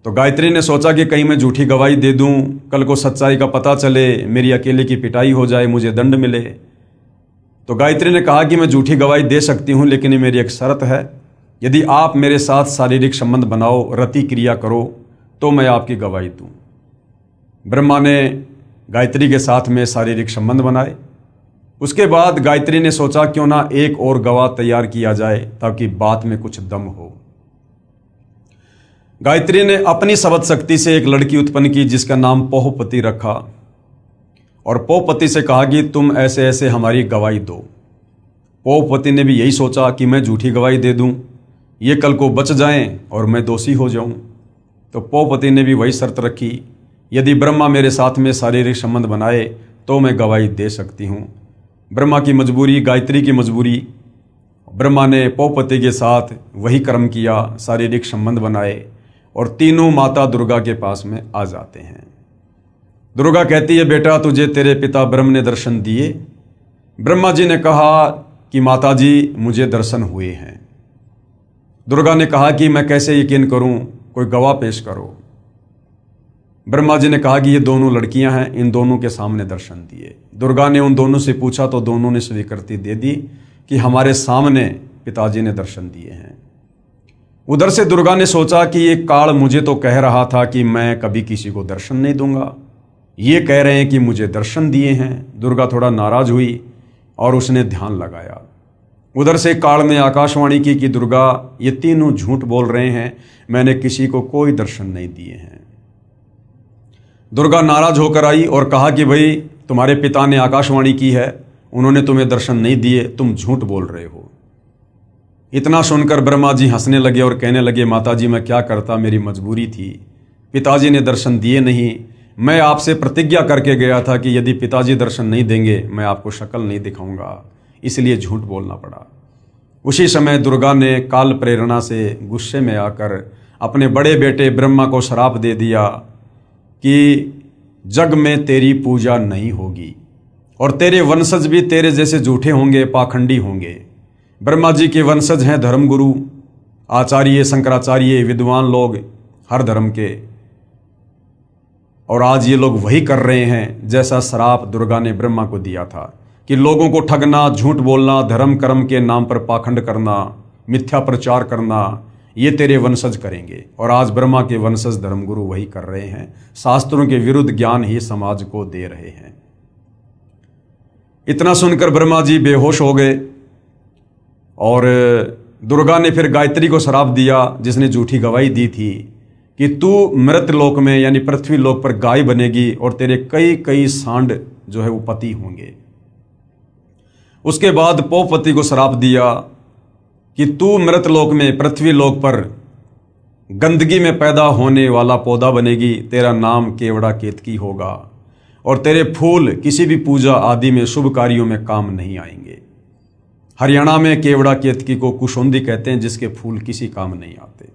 तो गायत्री ने सोचा कि कहीं मैं झूठी गवाही दे दूं, कल को सच्चाई का पता चले, मेरी अकेले की पिटाई हो जाए, मुझे दंड मिले। तो गायत्री ने कहा कि मैं झूठी गवाही दे सकती हूँ, लेकिन ये मेरी एक शर्त है, यदि आप मेरे साथ शारीरिक संबंध बनाओ, रति क्रिया करो, तो मैं आपकी गवाही दूँ। ब्रह्मा ने गायत्री के साथ में शारीरिक संबंध बनाए। उसके बाद गायत्री ने सोचा क्यों ना एक और गवाह तैयार किया जाए ताकि बात में कुछ दम हो। गायत्री ने अपनी शब्द शक्ति से एक लड़की उत्पन्न की जिसका नाम पोहपति रखा और पोहपति से कहा कि तुम ऐसे ऐसे हमारी गवाही दो। पोहपति ने भी यही सोचा कि मैं झूठी गवाही दे दूं, ये कल को बच जाएं और मैं दोषी हो जाऊं। तो पोहपति ने भी वही शर्त रखी, यदि ब्रह्मा मेरे साथ में शारीरिक संबंध बनाए तो मैं गवाही दे सकती हूं। ब्रह्मा की मजबूरी, गायत्री की मजबूरी। ब्रह्मा ने पोहपति के साथ वही कर्म किया, शारीरिक संबंध बनाए और तीनों माता दुर्गा के पास में आ जाते हैं। दुर्गा कहती है, बेटा तुझे तेरे पिता ब्रह्म ने दर्शन दिए। ब्रह्मा जी ने कहा कि माता जी मुझे दर्शन हुए हैं। दुर्गा ने कहा कि मैं कैसे यकीन करूं, कोई गवाह पेश करो। ब्रह्मा जी ने कहा कि ये दोनों लड़कियां हैं, इन दोनों के सामने दर्शन दिए। दुर्गा ने उन दोनों से पूछा तो दोनों ने स्वीकृति दे दी कि हमारे सामने पिताजी ने दर्शन दिए हैं। उधर से दुर्गा ने सोचा कि ये काल मुझे तो कह रहा था कि मैं कभी किसी को दर्शन नहीं दूंगा, ये कह रहे हैं कि मुझे दर्शन दिए हैं। दुर्गा थोड़ा नाराज हुई और उसने ध्यान लगाया। उधर से काल ने आकाशवाणी की कि दुर्गा ये तीनों झूठ बोल रहे हैं, मैंने किसी को कोई दर्शन नहीं दिए हैं। दुर्गा नाराज होकर आई और कहा कि भाई तुम्हारे पिता ने आकाशवाणी की है, उन्होंने तुम्हें दर्शन नहीं दिए, तुम झूठ बोल रहे हो। इतना सुनकर ब्रह्मा जी हंसने लगे और कहने लगे, माता जी मैं क्या करता, मेरी मजबूरी थी, पिताजी ने दर्शन दिए नहीं। मैं आपसे प्रतिज्ञा करके गया था कि यदि पिताजी दर्शन नहीं देंगे मैं आपको शक्ल नहीं दिखाऊंगा, इसलिए झूठ बोलना पड़ा। उसी समय दुर्गा ने काल प्रेरणा से गुस्से में आकर अपने बड़े बेटे ब्रह्मा को श्राप दे दिया कि जग में तेरी पूजा नहीं होगी और तेरे वंशज भी तेरे जैसे झूठे होंगे, पाखंडी होंगे। ब्रह्मा जी के वंशज हैं धर्मगुरु, आचार्य, शंकराचार्य, विद्वान लोग हर धर्म के, और आज ये लोग वही कर रहे हैं जैसा श्राप दुर्गा ने ब्रह्मा को दिया था कि लोगों को ठगना, झूठ बोलना, धर्म कर्म के नाम पर पाखंड करना, मिथ्या प्रचार करना, ये तेरे वंशज करेंगे। और आज ब्रह्मा के वंशज धर्मगुरु वही कर रहे हैं, शास्त्रों के विरुद्ध ज्ञान ही समाज को दे रहे हैं। इतना सुनकर ब्रह्मा जी बेहोश हो गए और दुर्गा ने फिर गायत्री को श्राप दिया जिसने झूठी गवाही दी थी कि तू मृत लोक में यानी पृथ्वी लोक पर गाय बनेगी और तेरे कई कई सांड जो है वो पति होंगे। उसके बाद पोहपति को श्राप दिया कि तू मृत लोक में पृथ्वी लोक पर गंदगी में पैदा होने वाला पौधा बनेगी, तेरा नाम केवड़ा केतकी होगा और तेरे फूल किसी भी पूजा आदि में शुभ कार्यों में काम नहीं आएंगे। हरियाणा में केवड़ा केतकी को कुशोंदी कहते हैं, जिसके फूल किसी काम नहीं आते।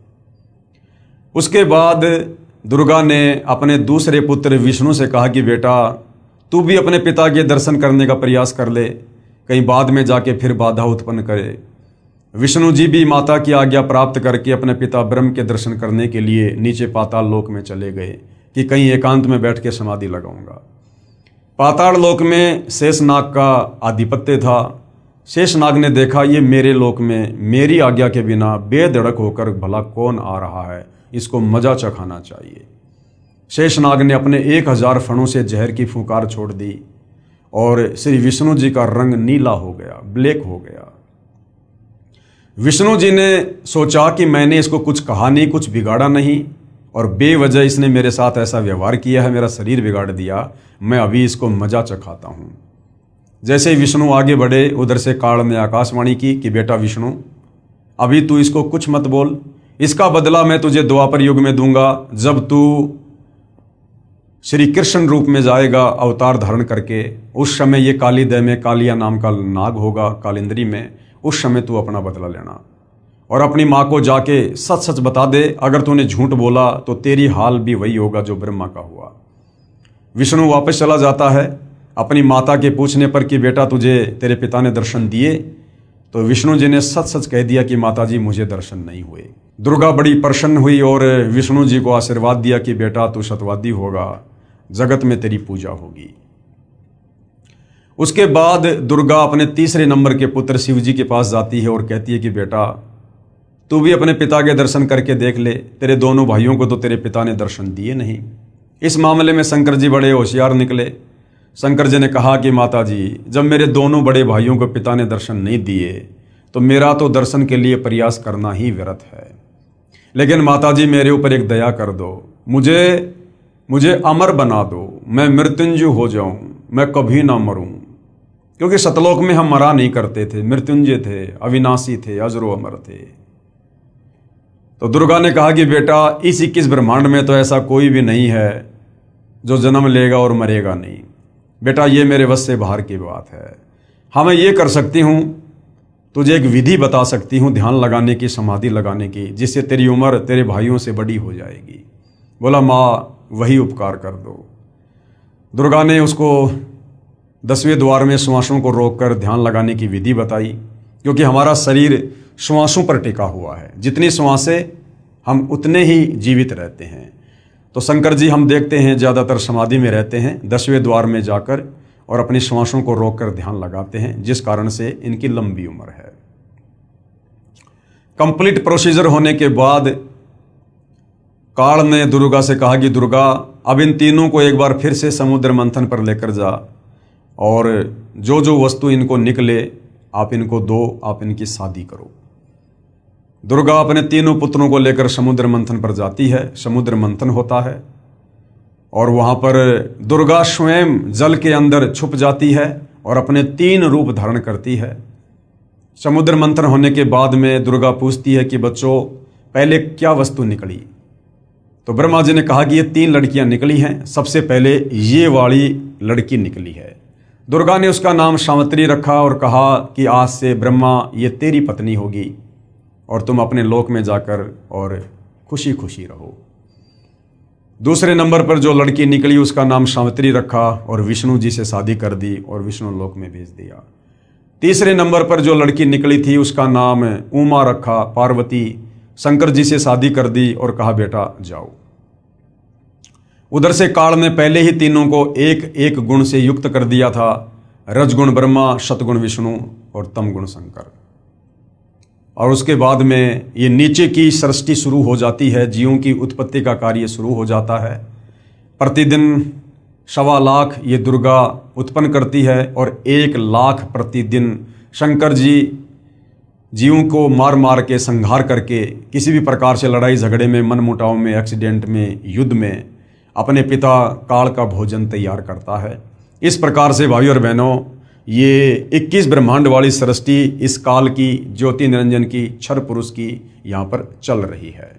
उसके बाद दुर्गा ने अपने दूसरे पुत्र विष्णु से कहा कि बेटा तू भी अपने पिता के दर्शन करने का प्रयास कर ले, कहीं बाद में जाके फिर बाधा उत्पन्न करे। विष्णु जी भी माता की आज्ञा प्राप्त करके अपने पिता ब्रह्म के दर्शन करने के लिए नीचे पाताल लोक में चले गए कि कहीं एकांत में बैठ के समाधि लगाऊंगा। पाताल लोक में शेषनाग का आधिपत्य था। शेषनाग ने देखा ये मेरे लोक में मेरी आज्ञा के बिना बेधड़क होकर भला कौन आ रहा है, इसको मजा चखाना चाहिए। शेषनाग ने अपने 1000 फणों से जहर की फुंकार छोड़ दी और श्री विष्णु जी का रंग नीला हो गया, ब्लैक हो गया। विष्णु जी ने सोचा कि मैंने इसको कुछ कहा नहीं, कुछ बिगाड़ा नहीं और बेवजह इसने मेरे साथ ऐसा व्यवहार किया है, मेरा शरीर बिगाड़ दिया, मैं अभी इसको मजा चखाता हूँ। जैसे ही विष्णु आगे बढ़े उधर से काल ने आकाशवाणी की कि बेटा विष्णु अभी तू इसको कुछ मत बोल, इसका बदला मैं तुझे द्वापर युग में दूंगा, जब तू श्री कृष्ण रूप में जाएगा अवतार धारण करके। उस समय ये कालीदय में कालिया नाम का नाग होगा कालिंद्री में, उस समय तू अपना बदला लेना और अपनी माँ को जाके सच सच बता दे। अगर तूने झूठ बोला तो तेरी हाल भी वही होगा जो ब्रह्मा का हुआ। विष्णु वापस चला जाता है अपनी माता के पूछने पर कि बेटा तुझे तेरे पिता ने दर्शन दिए, तो विष्णु जी ने सच सच कह दिया कि माता जी मुझे दर्शन नहीं हुए। दुर्गा बड़ी प्रसन्न हुई और विष्णु जी को आशीर्वाद दिया कि बेटा तू सत्यवादी होगा, जगत में तेरी पूजा होगी। उसके बाद दुर्गा अपने तीसरे नंबर के पुत्र शिव जी के पास जाती है और कहती है कि बेटा तू भी अपने पिता के दर्शन करके देख ले, तेरे दोनों भाइयों को तो तेरे पिता ने दर्शन दिए नहीं। इस मामले में शंकर जी बड़े होशियार निकले। शंकर जी ने कहा कि माता जी, जब मेरे दोनों बड़े भाइयों को पिता ने दर्शन नहीं दिए तो मेरा तो दर्शन के लिए प्रयास करना ही व्यर्थ है। लेकिन माता जी मेरे ऊपर एक दया कर दो, मुझे अमर बना दो, मैं मृत्युंजय हो जाऊं, मैं कभी ना मरूं। क्योंकि सतलोक में हम मरा नहीं करते थे, मृत्युंजय थे, अविनाशी थे, अजरो अमर थे। तो दुर्गा ने कहा कि बेटा इस 21 ब्रह्मांड में तो ऐसा कोई भी नहीं है जो जन्म लेगा और मरेगा नहीं। बेटा ये मेरे वश से बाहर की बात है। हाँ मैं ये कर सकती हूँ, तुझे एक विधि बता सकती हूँ ध्यान लगाने की, समाधि लगाने की, जिससे तेरी उम्र तेरे भाइयों से बड़ी हो जाएगी। बोला माँ वही उपकार कर दो। दुर्गा ने उसको 10वें द्वार में श्वासों को रोककर ध्यान लगाने की विधि बताई, क्योंकि हमारा शरीर श्वासों पर टिका हुआ है। जितनी श्वासें हम उतने ही जीवित रहते हैं। तो शंकर जी हम देखते हैं ज़्यादातर समाधि में रहते हैं, 10वें द्वार में जाकर और अपनी श्वासों को रोककर ध्यान लगाते हैं, जिस कारण से इनकी लंबी उम्र है। कंप्लीट प्रोसीजर होने के बाद काल ने दुर्गा से कहा कि दुर्गा अब इन तीनों को एक बार फिर से समुद्र मंथन पर लेकर जा और जो जो वस्तु इनको निकले आप इनको दो, आप इनकी शादी करो। दुर्गा अपने तीनों पुत्रों को लेकर समुद्र मंथन पर जाती है। समुद्र मंथन होता है और वहाँ पर दुर्गा स्वयं जल के अंदर छुप जाती है और अपने 3 रूप धारण करती है। समुद्र मंथन होने के बाद में दुर्गा पूछती है कि बच्चों पहले क्या वस्तु निकली? तो ब्रह्मा जी ने कहा कि ये 3 लड़कियां निकली हैं। सबसे पहले ये वाली लड़की निकली है। दुर्गा ने उसका नाम सावित्री रखा और कहा कि आज से ब्रह्मा ये तेरी पत्नी होगी और तुम अपने लोक में जाकर और खुशी खुशी रहो। दूसरे नंबर पर जो लड़की निकली उसका नाम सावित्री रखा और विष्णु जी से शादी कर दी और विष्णु लोक में भेज दिया। तीसरे नंबर पर जो लड़की निकली थी उसका नाम उमा रखा, पार्वती शंकर जी से शादी कर दी और कहा बेटा जाओ। उधर से काल ने पहले ही तीनों को एक एक गुण से युक्त कर दिया था, रजगुण ब्रह्मा, शतगुण विष्णु और तमगुण शंकर। और उसके बाद में ये नीचे की सृष्टि शुरू हो जाती है, जीवों की उत्पत्ति का कार्य शुरू हो जाता है। प्रतिदिन 1.25 लाख ये दुर्गा उत्पन्न करती है और 1 लाख प्रतिदिन शंकर जी जीवों को मार मार के संहार करके किसी भी प्रकार से लड़ाई झगड़े में, मनमुटाव में, एक्सीडेंट में, युद्ध में अपने पिता काल का भोजन तैयार करता है। इस प्रकार से भाइयों और बहनों ये 21 ब्रह्मांड वाली सृष्टि इस काल की, ज्योति निरंजन की, क्षर पुरुष की यहाँ पर चल रही है।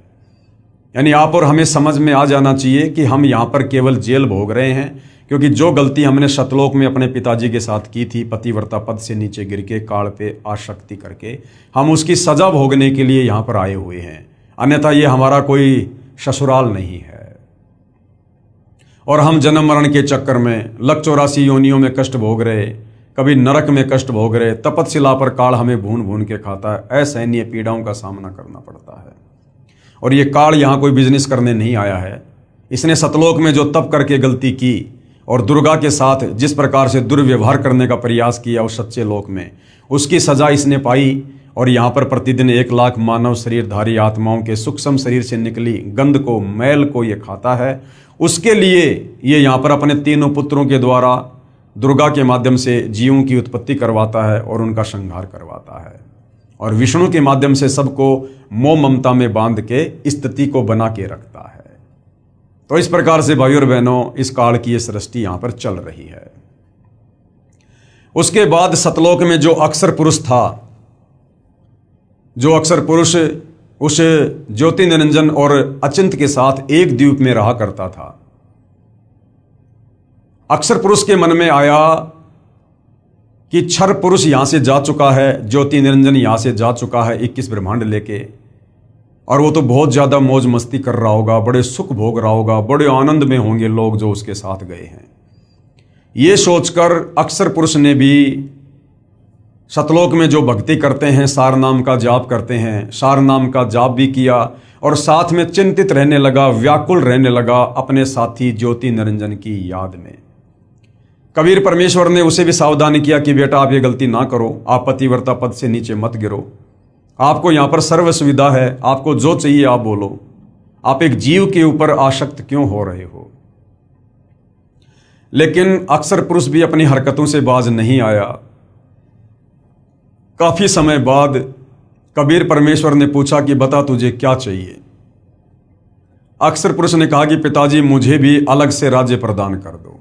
यानी आप और हमें समझ में आ जाना चाहिए कि हम यहाँ पर केवल जेल भोग रहे हैं, क्योंकि जो गलती हमने सतलोक में अपने पिताजी के साथ की थी, पतिव्रता पद से नीचे गिर के काल पे आसक्ति करके, हम उसकी सजा भोगने के लिए यहाँ पर आए हुए हैं। अन्यथा ये हमारा कोई ससुराल नहीं है। और हम जन्म मरण के चक्कर में 184 योनियों में कष्ट भोग रहे, कभी नरक में कष्ट भोग रहे, तपतशिला पर काल हमें भून भून के खाता है। असहनीय पीड़ाओं का सामना करना पड़ता है। और ये काल यहाँ कोई बिजनेस करने नहीं आया है। इसने सतलोक में जो तप करके गलती की और दुर्गा के साथ जिस प्रकार से दुर्व्यवहार करने का प्रयास किया उस सच्चे लोक में, उसकी सजा इसने पाई। और यहाँ पर प्रतिदिन 1 लाख मानव शरीरधारी आत्माओं के सूक्ष्म शरीर से निकली गंध को, मैल को ये खाता है। उसके लिए ये यहाँ पर अपने तीनों पुत्रों के द्वारा दुर्गा के माध्यम से जीवों की उत्पत्ति करवाता है और उनका संहार करवाता है। और विष्णु के माध्यम से सबको मोह ममता में बांध के स्थिति को बना के रखता है। तो इस प्रकार से भाइयों और बहनों इस काल की ये सृष्टि यहाँ पर चल रही है। उसके बाद सतलोक में जो अक्षर पुरुष था, जो अक्षर पुरुष उस ज्योति निरंजन और अचिंत के साथ एक द्वीप में रहा करता था, अक्षर पुरुष के मन में आया कि क्षर पुरुष यहां से जा चुका है, ज्योति निरंजन यहां से जा चुका है 21 ब्रह्मांड लेके, और वो तो बहुत ज्यादा मौज मस्ती कर रहा होगा, बड़े सुख भोग रहा होगा, बड़े आनंद में होंगे लोग जो उसके साथ गए हैं। ये सोचकर अक्षर पुरुष ने भी सतलोक में जो भक्ति करते हैं, सार नाम का जाप करते हैं, सार नाम का जाप भी किया और साथ में चिंतित रहने लगा, व्याकुल रहने लगा अपने साथी ज्योति निरंजन की याद में। कबीर परमेश्वर ने उसे भी सावधान किया कि बेटा आप ये गलती ना करो, आप पतिव्रता पद से नीचे मत गिरो, आपको यहाँ पर सर्व सुविधा है, आपको जो चाहिए आप बोलो, आप एक जीव के ऊपर आसक्त क्यों हो रहे हो। लेकिन अक्सर पुरुष भी अपनी हरकतों से बाज नहीं आया। काफी समय बाद कबीर परमेश्वर ने पूछा कि बता तुझे क्या चाहिए। अक्सर पुरुष ने कहा कि पिताजी मुझे भी अलग से राज्य प्रदान कर दो।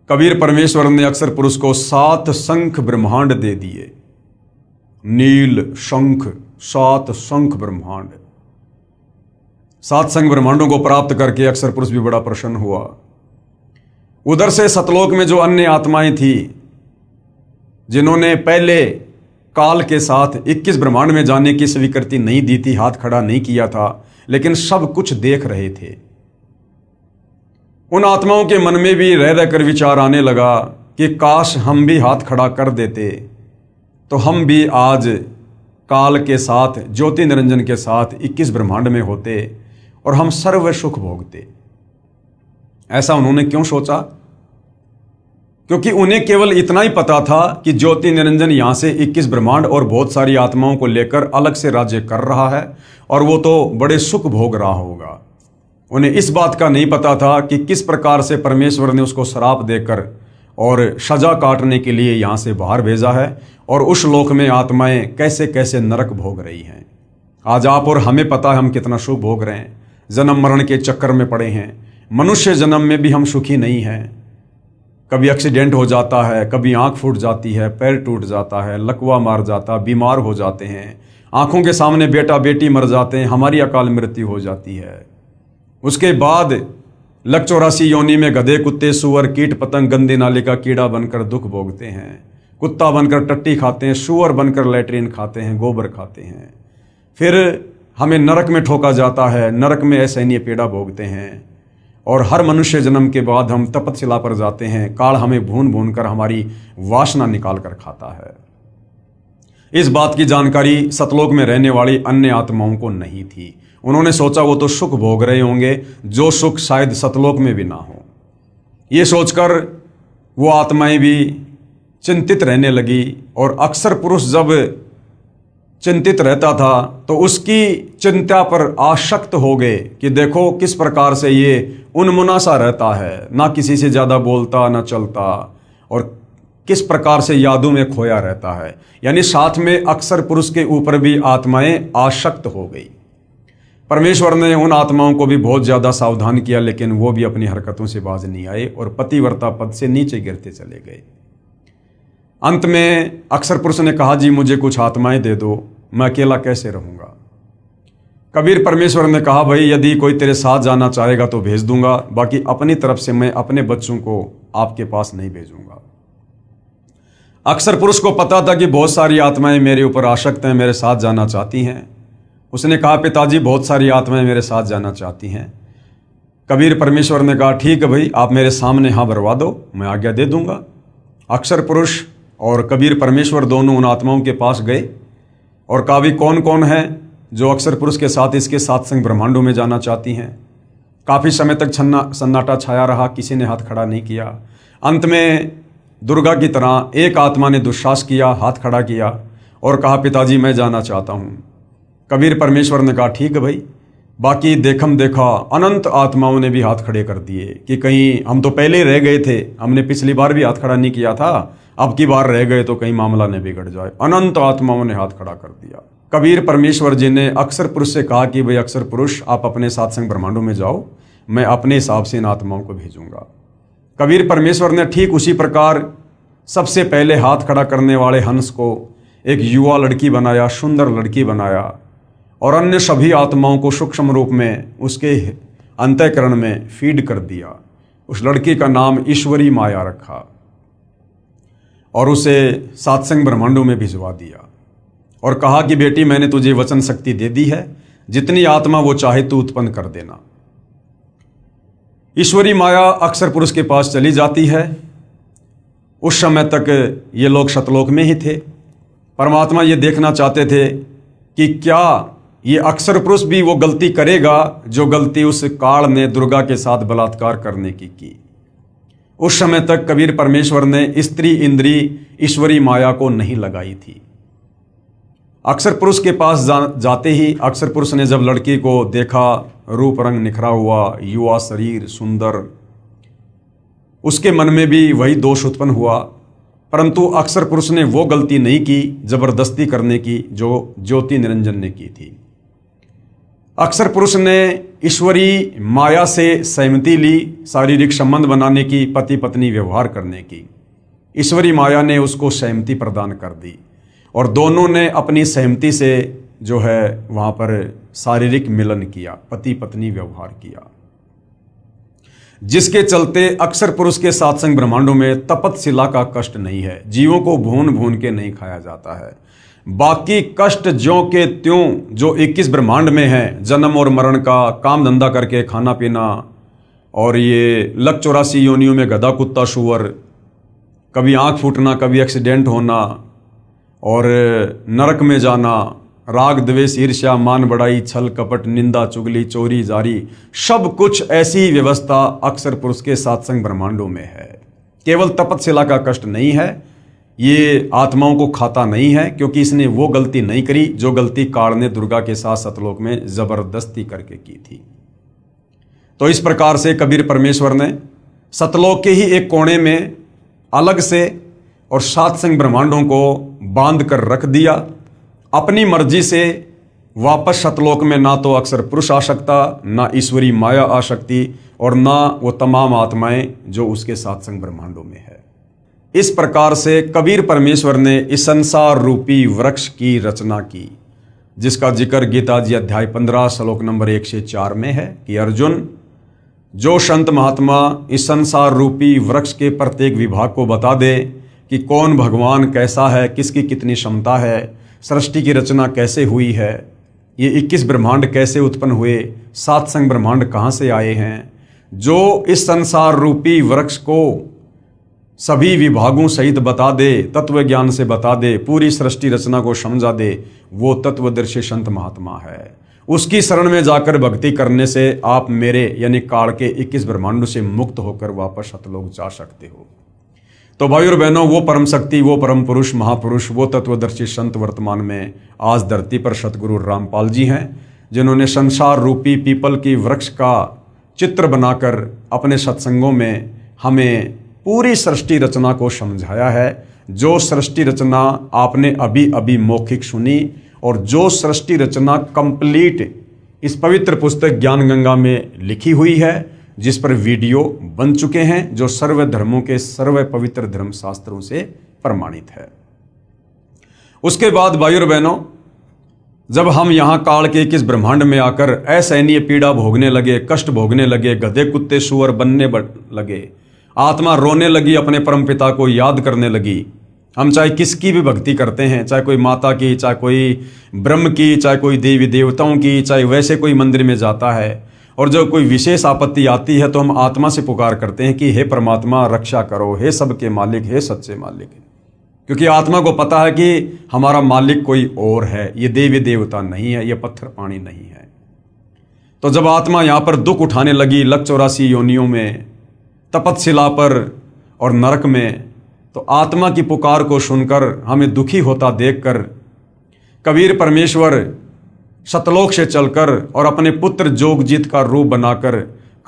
कबीर परमेश्वर ने अक्सर पुरुष को 7 शंख ब्रह्मांड दे दिए। नील शंख, 7 शंख ब्रह्मांड, 7 शंख ब्रह्मांडों को प्राप्त करके अक्सर पुरुष भी बड़ा प्रसन्न हुआ। उधर से सतलोक में जो अन्य आत्माएं थी जिन्होंने पहले काल के साथ 21 ब्रह्मांड में जाने की स्वीकृति नहीं दी थी, हाथ खड़ा नहीं किया था, लेकिन सब कुछ देख रहे थे, उन आत्माओं के मन में भी रह रहकर विचार आने लगा कि काश हम भी हाथ खड़ा कर देते तो हम भी आज काल के साथ, ज्योति निरंजन के साथ 21 ब्रह्मांड में होते और हम सर्व सुख भोगते। ऐसा उन्होंने क्यों सोचा? क्योंकि उन्हें केवल इतना ही पता था कि ज्योति निरंजन यहां से 21 ब्रह्मांड और बहुत सारी आत्माओं को लेकर अलग से राज्य कर रहा है और वो तो बड़े सुख भोग रहा होगा। उन्हें इस बात का नहीं पता था कि किस प्रकार से परमेश्वर ने उसको श्राप देकर और सजा काटने के लिए यहां से बाहर भेजा है और उस लोक में आत्माएं कैसे कैसे नरक भोग रही हैं। आज आप और हमें पता है हम कितना सुख भोग रहे हैं, जन्म मरण के चक्कर में पड़े हैं। मनुष्य जन्म में भी हम सुखी नहीं हैं। कभी एक्सीडेंट हो जाता है, कभी आंख फूट जाती है, पैर टूट जाता है, लकवा मार जाता, बीमार हो जाते हैं, आंखों के सामने बेटा बेटी मर जाते हैं, हमारी अकाल मृत्यु हो जाती है। उसके बाद लक 84 योनि में गधे, कुत्ते, सुअर, कीट पतंग, गंदे नाले का कीड़ा बनकर दुख भोगते हैं। कुत्ता बनकर टट्टी खाते हैं, सुअर बनकर लैट्रिन खाते हैं, गोबर खाते हैं। फिर हमें नरक में ठोका जाता है, नरक में असहनीय पीड़ा भोगते हैं और हर मनुष्य जन्म के बाद हम तपतशिला पर जाते हैं। काल हमें भून भून कर हमारी वासना निकाल कर खाता है। इस बात की जानकारी सतलोक में रहने वाली अन्य आत्माओं को नहीं थी। उन्होंने सोचा वो तो सुख भोग रहे होंगे जो सुख शायद सतलोक में भी ना हो। ये सोचकर वो आत्माएं भी चिंतित रहने लगी और अक्सर पुरुष जब चिंतित रहता था तो उसकी चिंता पर आसक्त हो गए कि देखो किस प्रकार से ये उन्मुना सा रहता है, ना किसी से ज़्यादा बोलता ना चलता और किस प्रकार से यादों में खोया रहता है। यानी साथ में अक्सर पुरुष के ऊपर भी आत्माएं आसक्त हो गई। परमेश्वर ने उन आत्माओं को भी बहुत ज़्यादा सावधान किया, लेकिन वो भी अपनी हरकतों से बाज नहीं आए और पतिव्रता पद से नीचे गिरते चले गए। अंत में अक्सर पुरुष ने कहा जी मुझे कुछ आत्माएं दे दो, मैं अकेला कैसे रहूँगा। कबीर परमेश्वर ने कहा भाई यदि कोई तेरे साथ जाना चाहेगा तो भेज दूंगा, बाकी अपनी तरफ से मैं अपने बच्चों को आपके पास नहीं भेजूंगा। अक्सर पुरुष को पता था कि बहुत सारी आत्माएं मेरे ऊपर आसक्त हैं, मेरे साथ जाना चाहती हैं। उसने कहा पिताजी बहुत सारी आत्माएं मेरे साथ जाना चाहती हैं। कबीर परमेश्वर ने कहा ठीक है भाई आप मेरे सामने हाँ भरवा दो, मैं आज्ञा दे दूंगा। अक्सर पुरुष और कबीर परमेश्वर दोनों उन आत्माओं के पास गए और कहा भी कौन कौन है जो अक्सर पुरुष के साथ इसके 7 संग ब्रह्मांडों में जाना चाहती हैं। काफ़ी समय तक सन्नाटा छाया रहा, किसी ने हाथ खड़ा नहीं किया। अंत में दुर्गा की तरह एक आत्मा ने दुस्साहस किया, हाथ खड़ा किया और कहा पिताजी मैं जाना चाहता हूँ। कबीर परमेश्वर ने कहा ठीक है भाई। बाकी देखम देखा अनंत आत्माओं ने भी हाथ खड़े कर दिए कि कहीं हम तो पहले ही रह गए थे, हमने पिछली बार भी हाथ खड़ा नहीं किया था, अब की बार रह गए तो कहीं मामला न बिगड़ जाए। अनंत आत्माओं ने हाथ खड़ा कर दिया। कबीर परमेश्वर जी ने अक्सर पुरुष से कहा कि भाई अक्सर पुरुष आप अपने 7 संग ब्रह्मांडों में जाओ, मैं अपने हिसाब से इन आत्माओं को भेजूंगा। कबीर परमेश्वर ने ठीक उसी प्रकार सबसे पहले हाथ खड़ा करने वाले हंस को एक युवा लड़की बनाया, सुंदर लड़की बनाया और अन्य सभी आत्माओं को सूक्ष्म रूप में उसके अंतःकरण में फीड कर दिया। उस लड़की का नाम ईश्वरी माया रखा और उसे 7 संग ब्रह्मांडों में भिजवा दिया और कहा कि बेटी मैंने तुझे वचन शक्ति दे दी है, जितनी आत्मा वो चाहे तू उत्पन्न कर देना। ईश्वरी माया अक्सर पुरुष के पास चली जाती है। उस समय तक ये लोग सतलोक में ही थे। परमात्मा ये देखना चाहते थे कि क्या ये अक्सर पुरुष भी वो गलती करेगा जो गलती उस काल ने दुर्गा के साथ बलात्कार करने की। उस समय तक कबीर परमेश्वर ने स्त्री इंद्री ईश्वरी माया को नहीं लगाई थी। अक्सर पुरुष के पास जाते ही अक्सर पुरुष ने जब लड़की को देखा, रूप रंग निखरा हुआ, युवा शरीर, सुंदर, उसके मन में भी वही दोष उत्पन्न हुआ। परंतु अक्सर पुरुष ने वो गलती नहीं की जबरदस्ती करने की जो ज्योति निरंजन ने की थी। अक्सर पुरुष ने ईश्वरी माया से सहमति ली, शारीरिक संबंध बनाने की, पति पत्नी व्यवहार करने की। ईश्वरी माया ने उसको सहमति प्रदान कर दी और दोनों ने अपनी सहमति से जो है वहाँ पर शारीरिक मिलन किया, पति पत्नी व्यवहार किया, जिसके चलते अक्सर पुरुष के सात्संग ब्रह्मांडों में तपतशिला का कष्ट नहीं है। जीवों को भून भून के नहीं खाया जाता है। बाकी कष्ट ज्यों के त्यों जो 21 ब्रह्मांड में है, जन्म और मरण का, काम धंधा करके खाना पीना, और ये लक 84 योनियों में गधा कुत्ता शुअर, कभी आंख फूटना, कभी एक्सीडेंट होना, और नरक में जाना, राग द्वेष ईर्ष्या मान बढ़ाई, छल कपट निंदा चुगली चोरी जारी, सब कुछ ऐसी व्यवस्था अक्सर पुरुष के सात्संग ब्रह्मांडों में है। केवल तपतशिला का कष्ट नहीं है, ये आत्माओं को खाता नहीं है, क्योंकि इसने वो गलती नहीं करी जो गलती काल ने दुर्गा के साथ सतलोक में जबरदस्ती करके की थी। तो इस प्रकार से कबीर परमेश्वर ने सतलोक के ही एक कोने में अलग से और सात्संग ब्रह्मांडों को बांध कर रख दिया। अपनी मर्जी से वापस सतलोक में ना तो अक्सर पुरुष आ सकता, ना ईश्वरी माया आ सकती, और ना वो तमाम आत्माएं जो उसके सात्संग ब्रह्मांडों में है। इस प्रकार से कबीर परमेश्वर ने इस संसार रूपी वृक्ष की रचना की, जिसका जिक्र गीता जी अध्याय 15 श्लोक नंबर 1 से 4 में है कि अर्जुन, जो संत महात्मा इस संसार रूपी वृक्ष के प्रत्येक विभाग को बता दे कि कौन भगवान कैसा है, किसकी कितनी क्षमता है, सृष्टि की रचना कैसे हुई है, ये 21 ब्रह्मांड कैसे उत्पन्न हुए, सात्संग ब्रह्मांड कहाँ से आए हैं, जो इस संसार रूपी वृक्ष को सभी विभागों सहित बता दे, तत्व ज्ञान से बता दे, पूरी सृष्टि रचना को समझा दे, वो तत्वदर्शी संत महात्मा है। उसकी शरण में जाकर भक्ति करने से आप मेरे यानी काल के 21 ब्रह्मांडों से मुक्त होकर वापस सतलोक जा सकते हो। तो भाई और बहनों, वो परम शक्ति, वो परम पुरुष, महापुरुष, वो तत्वदर्शी संत वर्तमान में आज धरती पर सतगुरु रामपाल जी हैं, जिन्होंने संसार रूपी पीपल की वृक्ष का चित्र बनाकर अपने सत्संगों में हमें पूरी सृष्टि रचना को समझाया है। जो सृष्टि रचना आपने अभी अभी मौखिक सुनी, और जो सृष्टि रचना कंप्लीट इस पवित्र पुस्तक ज्ञान गंगा में लिखी हुई है, जिस पर वीडियो बन चुके हैं, जो सर्व धर्मों के सर्व पवित्र धर्म शास्त्रों से प्रमाणित है। उसके बाद भाइयों और बहनों, जब हम यहाँ काल के किस ब्रह्मांड में आकर असहनीय पीड़ा भोगने लगे, कष्ट भोगने लगे, गधे कुत्ते सुअर बनने लगे, आत्मा रोने लगी, अपने परमपिता को याद करने लगी। हम चाहे किसकी भी भक्ति करते हैं, चाहे कोई माता की, चाहे कोई ब्रह्म की, चाहे कोई देवी देवताओं की, चाहे वैसे कोई मंदिर में जाता है, और जब कोई विशेष आपत्ति आती है तो हम आत्मा से पुकार करते हैं कि हे परमात्मा रक्षा करो, हे सबके मालिक, हे सच्चे मालिक। क्योंकि आत्मा को पता है कि हमारा मालिक कोई और है, ये देवी देवता नहीं है, ये पत्थर पानी नहीं है। तो जब आत्मा यहाँ पर दुख उठाने लगी लक 84 योनियों में, तपतशिला पर और नरक में, तो आत्मा की पुकार को सुनकर हमें दुखी होता देखकर कबीर परमेश्वर सतलोक से चलकर और अपने पुत्र जोगजीत का रूप बनाकर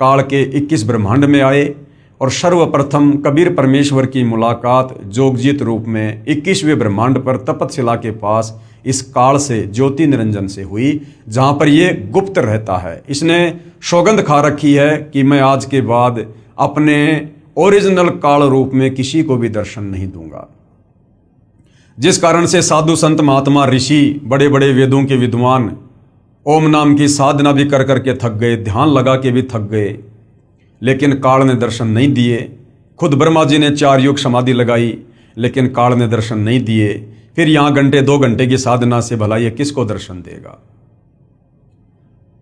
काल के 21 ब्रह्मांड में आए, और सर्वप्रथम कबीर परमेश्वर की मुलाकात जोगजीत रूप में 21वें ब्रह्मांड पर तपतशिला के पास इस काल से ज्योति निरंजन से हुई, जहाँ पर ये गुप्त रहता है। इसने सौगंध खा रखी है कि मैं आज के बाद अपने ओरिजिनल काल रूप में किसी को भी दर्शन नहीं दूंगा। जिस कारण से साधु संत महात्मा ऋषि, बड़े बड़े वेदों के विद्वान ओम नाम की साधना भी कर करके थक गए, ध्यान लगा के भी थक गए, लेकिन काल ने दर्शन नहीं दिए। खुद ब्रह्मा जी ने 4 युग समाधि लगाई, लेकिन काल ने दर्शन नहीं दिए। फिर यहाँ घंटे 2 घंटे की साधना से भला ये किसको दर्शन देगा।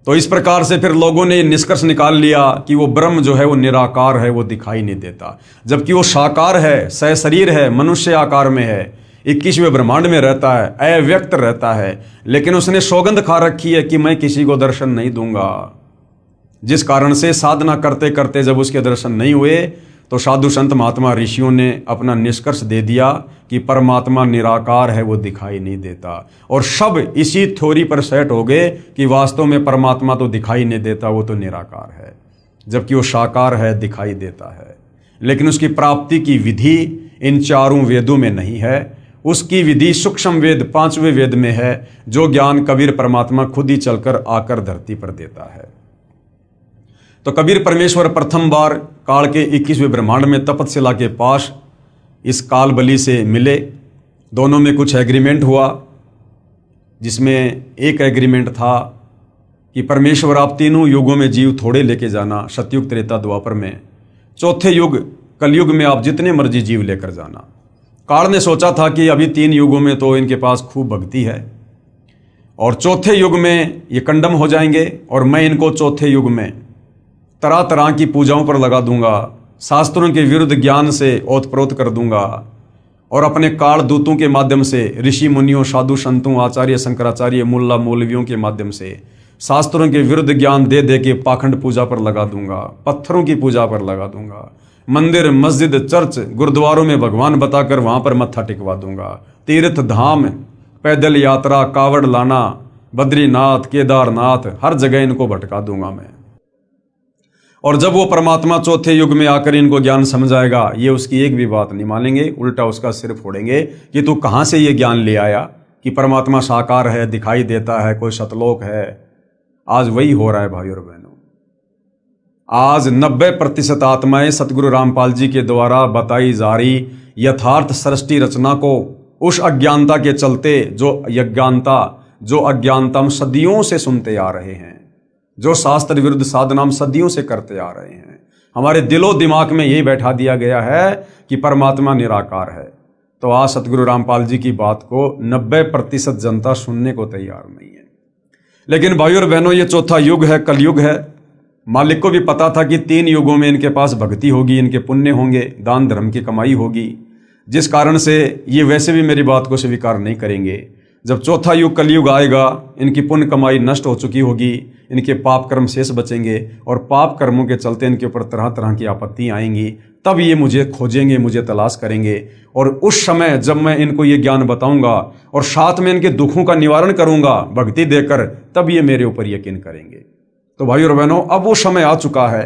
तो इस प्रकार से फिर लोगों ने निष्कर्ष निकाल लिया कि वो ब्रह्म जो है वो निराकार है, वो दिखाई नहीं देता, जबकि वो साकार है, सशरीर है, मनुष्य आकार में है, 21वें ब्रह्मांड में रहता है, अव्यक्त रहता है, लेकिन उसने सौगंध खा रखी है कि मैं किसी को दर्शन नहीं दूंगा। जिस कारण से साधना करते करते जब उसके दर्शन नहीं हुए तो साधु संत महात्मा ऋषियों ने अपना निष्कर्ष दे दिया कि परमात्मा निराकार है, वो दिखाई नहीं देता। और सब इसी थ्योरी पर सेट हो गए कि वास्तव में परमात्मा तो दिखाई नहीं देता, वो तो निराकार है, जबकि वो साकार है, दिखाई देता है। लेकिन उसकी प्राप्ति की विधि इन चारों वेदों में नहीं है। उसकी विधि सूक्ष्म वेद 5वें वेद में है, जो ज्ञान कबीर परमात्मा खुद ही चलकर आकर धरती पर देता है। तो कबीर परमेश्वर प्रथम बार काल के 21वें ब्रह्मांड में तपतशिला के पास इस काल बलि से मिले। दोनों में कुछ एग्रीमेंट हुआ, जिसमें एक एग्रीमेंट था कि परमेश्वर आप तीनों युगों में जीव थोड़े लेके जाना, सतयुग त्रेता द्वापर में, चौथे युग कलयुग में आप जितने मर्जी जीव लेकर जाना। काल ने सोचा था कि अभी 3 युगों में तो इनके पास खूब भक्ति है और चौथे युग में ये कंडम हो जाएंगे, और मैं इनको चौथे युग में तरह तरह की पूजाओं पर लगा दूंगा, शास्त्रों के विरुद्ध ज्ञान से ओतप्रोत कर दूंगा, और अपने काल दूतों के माध्यम से ऋषि मुनियों, साधु संतों, आचार्य शंकराचार्य, मुल्ला मौलवियों के माध्यम से शास्त्रों के विरुद्ध ज्ञान दे दे के पाखंड पूजा पर लगा दूंगा, पत्थरों की पूजा पर लगा दूंगा, मंदिर, मस्जिद, चर्च, गुरुद्वारों में भगवान बताकर वहां पर मत्था टिकवा दूंगा, तीर्थ धाम, पैदल यात्रा, कावड़ लाना, बद्रीनाथ, केदारनाथ, हर जगह इनको भटका दूंगा मैं। और जब वो परमात्मा चौथे युग में आकर इनको ज्ञान समझाएगा, ये उसकी एक भी बात नहीं मानेंगे, उल्टा उसका सिर फोड़ेंगे कि तू कहाँ से ये ज्ञान ले आया कि परमात्मा साकार है, दिखाई देता है, कोई सतलोक है। आज वही हो रहा है भाई और बहनों। आज 90% आत्माएं सतगुरु रामपाल जी के द्वारा बताई जा रही यथार्थ सृष्टि रचना को उस अज्ञानता के चलते, जो अज्ञानता हम सदियों से सुनते आ रहे हैं, जो शास्त्र विरुद्ध साधना हम सदियों से करते आ रहे हैं, हमारे दिलो दिमाग में यही बैठा दिया गया है कि परमात्मा निराकार है। तो आज सतगुरु रामपाल जी की बात को 90% जनता सुनने को तैयार नहीं है। लेकिन भाइयों और बहनों, ये चौथा युग है, कलयुग है। मालिक को भी पता था कि 3 युगों में इनके पास भक्ति होगी, इनके पुण्य होंगे, दान धर्म की कमाई होगी, जिस कारण से ये वैसे भी मेरी बात को स्वीकार नहीं करेंगे। जब चौथा युग कलयुग आएगा, इनकी पुण्य कमाई नष्ट हो चुकी होगी, इनके पाप कर्म शेष बचेंगे, और पाप कर्मों के चलते इनके ऊपर तरह तरह की आपत्ति आएंगी। तब ये मुझे खोजेंगे, मुझे तलाश करेंगे, और उस समय जब मैं इनको ये ज्ञान बताऊंगा और साथ में इनके दुखों का निवारण करूंगा भक्ति देकर, तब ये मेरे ऊपर यकीन करेंगे। तो भाइयों और बहनों, अब वो समय आ चुका है।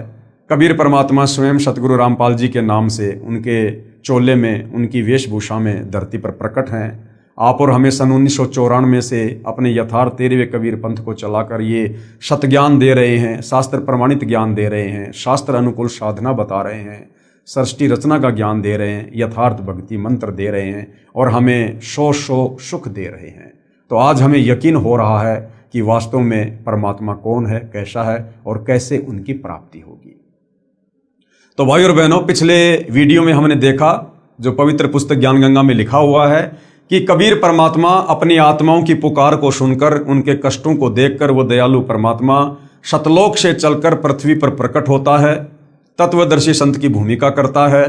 कबीर परमात्मा स्वयं सतगुरु रामपाल जी के नाम से, उनके चोले में, उनकी वेशभूषा में धरती पर प्रकट हैं। आप और हमें सन 1994 से अपने यथार्थ 13वें कबीर पंथ को चलाकर ये सतज्ञान दे रहे हैं, शास्त्र प्रमाणित ज्ञान दे रहे हैं, शास्त्र अनुकूल साधना बता रहे हैं, सृष्टि रचना का ज्ञान दे रहे हैं, यथार्थ भक्ति मंत्र दे रहे हैं, और हमें सौ सुख दे रहे हैं। तो आज हमें यकीन हो रहा है कि वास्तव में परमात्मा कौन है, कैसा है, और कैसे उनकी प्राप्ति होगी। तो भाई और बहनों, पिछले वीडियो में हमने देखा, जो पवित्र पुस्तक ज्ञान गंगा में लिखा हुआ है, कि कबीर परमात्मा अपनी आत्माओं की पुकार को सुनकर, उनके कष्टों को देखकर, वो दयालु परमात्मा सतलोक से चलकर पृथ्वी पर प्रकट होता है, तत्वदर्शी संत की भूमिका करता है,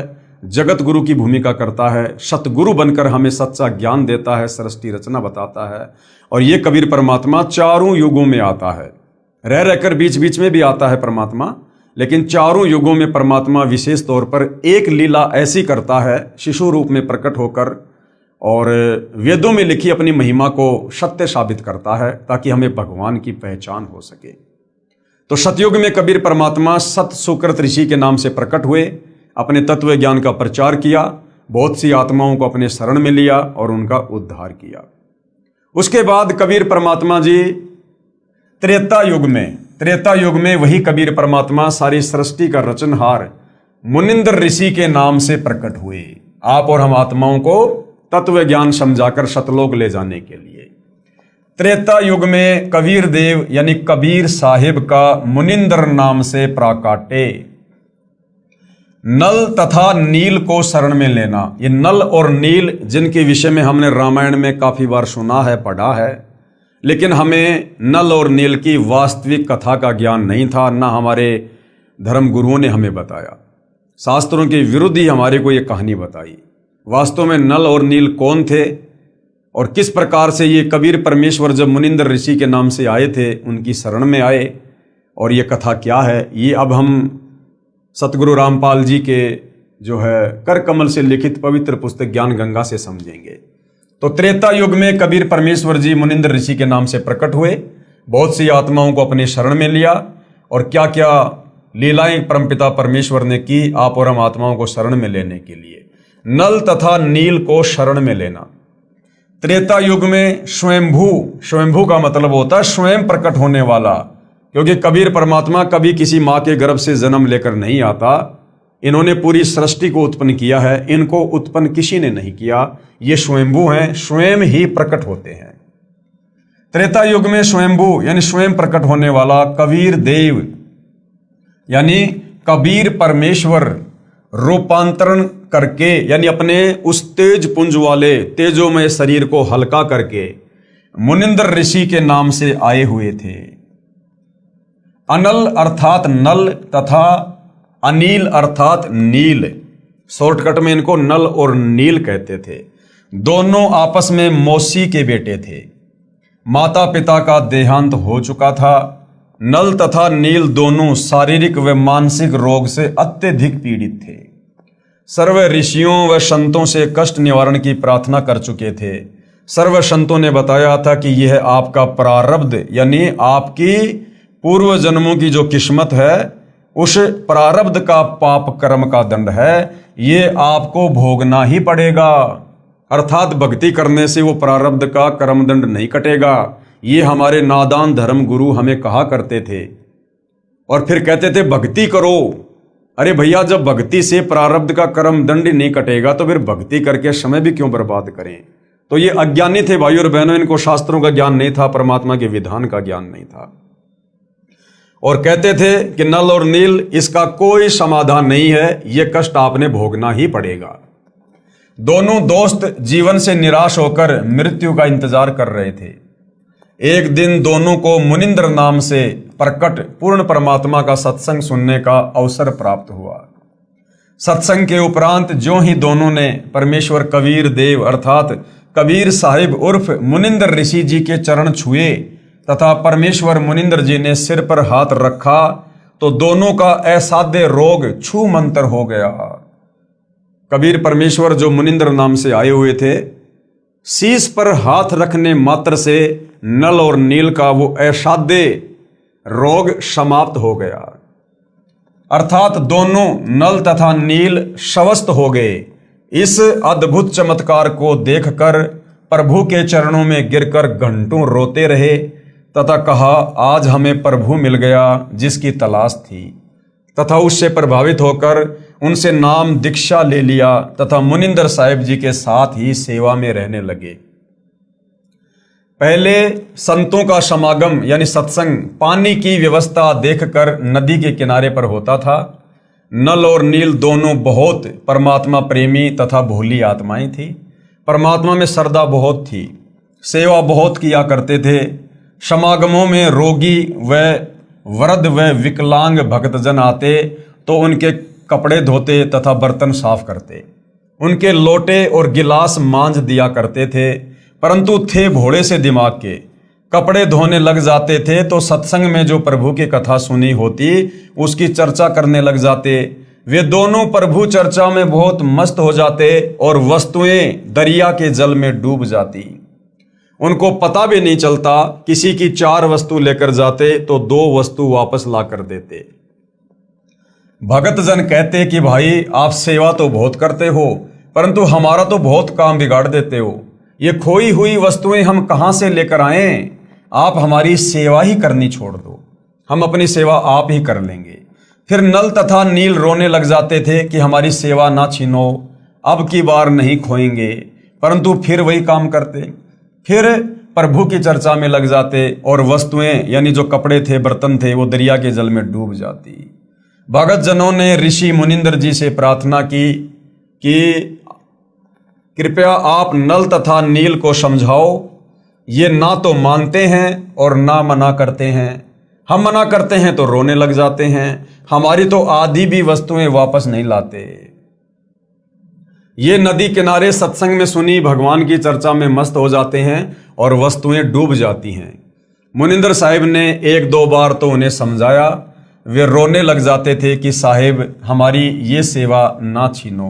जगत गुरु की भूमिका करता है, सतगुरु बनकर हमें सच्चा ज्ञान देता है, सृष्टि रचना बताता है। और ये कबीर परमात्मा चारों युगों में आता है, रह रहकर बीच बीच में भी आता है परमात्मा, लेकिन चारों युगों में परमात्मा विशेष तौर पर एक लीला ऐसी करता है, शिशु रूप में प्रकट होकर, और वेदों में लिखी अपनी महिमा को सत्य साबित करता है, ताकि हमें भगवान की पहचान हो सके। तो सतयुग में कबीर परमात्मा सत सुकृत ऋषि के नाम से प्रकट हुए, अपने तत्व ज्ञान का प्रचार किया, बहुत सी आत्माओं को अपने शरण में लिया और उनका उद्धार किया। उसके बाद कबीर परमात्मा जी त्रेता युग में वही कबीर परमात्मा सारी सृष्टि का रचनहार मुनिंद्र ऋषि के नाम से प्रकट हुए, आप और हम आत्माओं को तत्व ज्ञान समझाकर सतलोक ले जाने के लिए। त्रेता युग में कबीर देव यानी कबीर साहिब का मुनिंद्र नाम से प्राकाटे। नल तथा नील को शरण में लेना, ये नल और नील जिनके विषय में हमने रामायण में काफी बार सुना है, पढ़ा है, लेकिन हमें नल और नील की वास्तविक कथा का ज्ञान नहीं था, ना हमारे धर्म गुरुओं ने हमें बताया। शास्त्रों के विरुद्ध ही हमारे को ये कहानी बताई। वास्तव में नल और नील कौन थे और किस प्रकार से ये कबीर परमेश्वर जब मुनिंद्र ऋषि के नाम से आए थे, उनकी शरण में आए, और ये कथा क्या है, ये अब हम सतगुरु रामपाल जी के जो है कर कमल से लिखित पवित्र पुस्तक ज्ञान गंगा से समझेंगे। तो त्रेता युग में कबीर परमेश्वर जी मुनिंद्र ऋषि के नाम से प्रकट हुए, बहुत सी आत्माओं को अपने शरण में लिया और क्या क्या लीलाएं परमपिता परमेश्वर ने की आप और हम आत्माओं को शरण में लेने के लिए। नल तथा नील को शरण में लेना। त्रेता युग में स्वयंभू का मतलब होता है स्वयं प्रकट होने वाला, क्योंकि कबीर परमात्मा कभी किसी माँ के गर्भ से जन्म लेकर नहीं आता। इन्होंने पूरी सृष्टि को उत्पन्न किया है, इनको उत्पन्न किसी ने नहीं किया। ये स्वयंभू हैं, स्वयं ही प्रकट होते हैं। त्रेता युग में स्वयंभू यानी स्वयं प्रकट होने वाला कबीर देव यानी कबीर परमेश्वर रूपांतरण करके यानी अपने उस तेज पुंज वाले तेजोमय शरीर को हल्का करके मुनिंद्र ऋषि के नाम से आए हुए थे। अनल अर्थात नल तथा अनील अर्थात नील, शॉर्टकट में इनको नल और नील कहते थे। दोनों आपस में मौसी के बेटे थे। माता पिता का देहांत हो चुका था। नल तथा नील दोनों शारीरिक व मानसिक रोग से अत्यधिक पीड़ित थे। सर्व ऋषियों व संतों से कष्ट निवारण की प्रार्थना कर चुके थे। सर्व संतों ने बताया था कि यह आपका प्रारब्ध यानी आपकी पूर्व जन्मों की जो किस्मत है, उस प्रारब्ध का पाप कर्म का दंड है, ये आपको भोगना ही पड़ेगा। अर्थात भक्ति करने से वो प्रारब्ध का कर्म दंड नहीं कटेगा। ये हमारे नादान धर्म गुरु हमें कहा करते थे और फिर कहते थे भक्ति करो। अरे भैया, जब भक्ति से प्रारब्ध का कर्म दंड नहीं कटेगा तो फिर भक्ति करके समय भी क्यों बर्बाद करें। तो ये अज्ञानी थे भाइयों और बहनों, इनको शास्त्रों का ज्ञान नहीं था, परमात्मा के विधान का ज्ञान नहीं था और कहते थे कि नल और नील इसका कोई समाधान नहीं है, ये कष्ट आपने भोगना ही पड़ेगा। दोनों दोस्त जीवन से निराश होकर मृत्यु का इंतजार कर रहे थे। एक दिन दोनों को मुनिंद्र नाम से प्रकट पूर्ण परमात्मा का सत्संग सुनने का अवसर प्राप्त हुआ। सत्संग के उपरांत जो ही दोनों ने परमेश्वर कबीर देव अर्थात कबीर साहिब उर्फ मुनिंद्र ऋषि जी के चरण छुए तथा परमेश्वर मुनिंद्र जी ने सिर पर हाथ रखा तो दोनों का असाध्य रोग छू मंतर हो गया। कबीर परमेश्वर जो मुनिंद्र नाम से आए हुए थे, शीश पर हाथ रखने मात्र से नल और नील का वो असाध्य रोग समाप्त हो गया। अर्थात दोनों नल तथा नील स्वस्थ हो गए। इस अद्भुत चमत्कार को देखकर प्रभु के चरणों में गिरकर घंटों रोते रहे तथा कहा, आज हमें प्रभु मिल गया जिसकी तलाश थी। तथा उससे प्रभावित होकर उनसे नाम दीक्षा ले लिया तथा मुनिंद्र साहिब जी के साथ ही सेवा में रहने लगे। पहले संतों का समागम यानी सत्संग पानी की व्यवस्था देखकर नदी के किनारे पर होता था। नल और नील दोनों बहुत परमात्मा प्रेमी तथा भोली आत्माएं थी। परमात्मा में श्रद्धा बहुत थी, सेवा बहुत किया करते थे। समागमों में रोगी व वृद्ध व विकलांग भक्तजन आते तो उनके कपड़े धोते तथा बर्तन साफ करते, उनके लोटे और गिलास मांज दिया करते थे। परंतु थे भोले से दिमाग के, कपड़े धोने लग जाते थे तो सत्संग में जो प्रभु की कथा सुनी होती उसकी चर्चा करने लग जाते। वे दोनों प्रभु चर्चा में बहुत मस्त हो जाते और वस्तुएं दरिया के जल में डूब जाती। उनको पता भी नहीं चलता, किसी की 4 वस्तु लेकर जाते तो 2 वस्तु वापस ला कर देते। भगत जन कहते कि भाई आप सेवा तो बहुत करते हो परंतु हमारा तो बहुत काम बिगाड़ देते हो, ये खोई हुई वस्तुएं हम कहाँ से लेकर आएं? आप हमारी सेवा ही करनी छोड़ दो, हम अपनी सेवा आप ही कर लेंगे। फिर नल तथा नील रोने लग जाते थे कि हमारी सेवा ना छीनो, अब की बार नहीं खोएंगे, परंतु फिर वही काम करते। फिर प्रभु की चर्चा में लग जाते और वस्तुएं यानी जो कपड़े थे बर्तन थे वो दरिया के जल में डूब जाती। भगत जनों ने ऋषि मुनिंद्र जी से प्रार्थना की कि कृपया आप नल तथा नील को समझाओ, ये ना तो मानते हैं और ना मना करते हैं। हम मना करते हैं तो रोने लग जाते हैं, हमारी तो आधी भी वस्तुएं वापस नहीं लाते। ये नदी किनारे सत्संग में सुनी भगवान की चर्चा में मस्त हो जाते हैं और वस्तुएं डूब जाती हैं। मुनिंद्र साहिब ने 1-2 बार तो उन्हें समझाया, वे रोने लग जाते थे कि साहिब हमारी ये सेवा ना छीनो।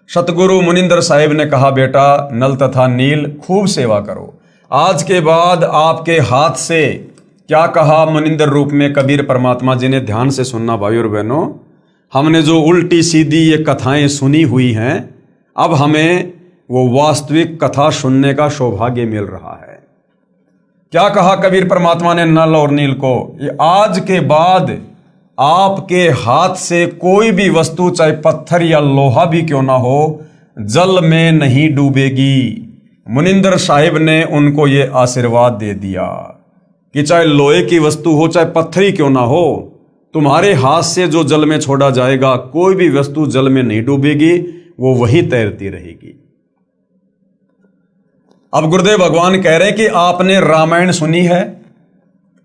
सतगुरु मुनिंदर साहिब ने कहा, बेटा नल तथा नील खूब सेवा करो, आज के बाद आपके हाथ से, क्या कहा मुनिंदर रूप में कबीर परमात्मा जी ने, ध्यान से सुनना भाई और बहनों, हमने जो उल्टी सीधी ये कथाएं सुनी हुई हैं, अब हमें वो वास्तविक कथा सुनने का सौभाग्य मिल रहा है। क्या कहा कबीर परमात्मा ने नल और नील को, ये आज के बाद आपके हाथ से कोई भी वस्तु, चाहे पत्थर या लोहा भी क्यों ना हो, जल में नहीं डूबेगी। मुनिंदर साहिब ने उनको ये आशीर्वाद दे दिया कि चाहे लोहे की वस्तु हो, चाहे पत्थरी क्यों ना हो, तुम्हारे हाथ से जो जल में छोड़ा जाएगा, कोई भी वस्तु जल में नहीं डूबेगी, वो वहीं तैरती रहेगी। अब गुरुदेव भगवान कह रहे हैं कि आपने रामायण सुनी है।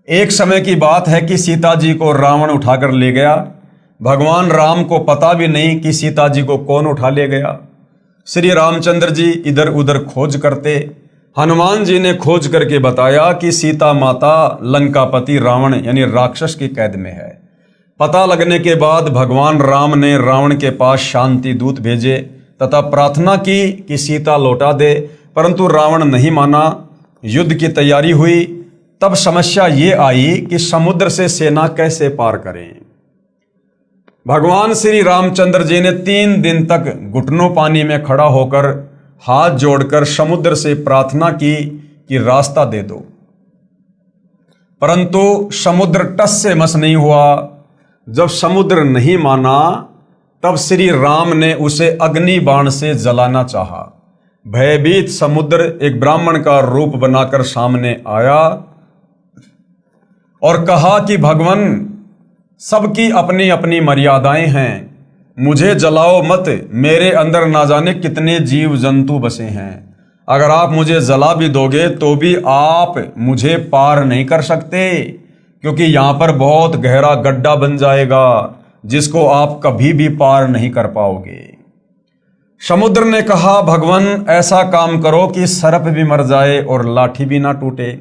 एक समय की बात है कि सीता जी को रावण उठाकर ले गया। भगवान राम को पता भी नहीं कि सीता जी को कौन उठा ले गया। श्री रामचंद्र जी इधर उधर खोज करते, हनुमान जी ने खोज करके बताया कि सीता माता लंकापति रावण यानी राक्षस की कैद में है। पता लगने के बाद भगवान राम ने रावण के पास शांति दूत भेजे तथा प्रार्थना की कि सीता लौटा दे, परंतु रावण नहीं माना। युद्ध की तैयारी हुई। तब समस्या ये आई कि समुद्र से सेना कैसे पार करें। भगवान श्री रामचंद्र जी ने 3 दिन तक घुटनों पानी में खड़ा होकर हाथ जोड़कर समुद्र से प्रार्थना की कि रास्ता दे दो, परंतु समुद्र टस से मस नहीं हुआ। जब समुद्र नहीं माना, तब श्री राम ने उसे अग्नि बाण से जलाना चाहा। भयभीत समुद्र एक ब्राह्मण का रूप बनाकर सामने आया और कहा कि भगवान, सबकी अपनी अपनी मर्यादाएं हैं, मुझे जलाओ मत, मेरे अंदर ना जाने कितने जीव जंतु बसे हैं। अगर आप मुझे जला भी दोगे तो भी आप मुझे पार नहीं कर सकते, क्योंकि यहां पर बहुत गहरा गड्ढा बन जाएगा जिसको आप कभी भी पार नहीं कर पाओगे। समुद्र ने कहा, भगवान ऐसा काम करो कि सर्प भी मर जाए और लाठी भी ना टूटे,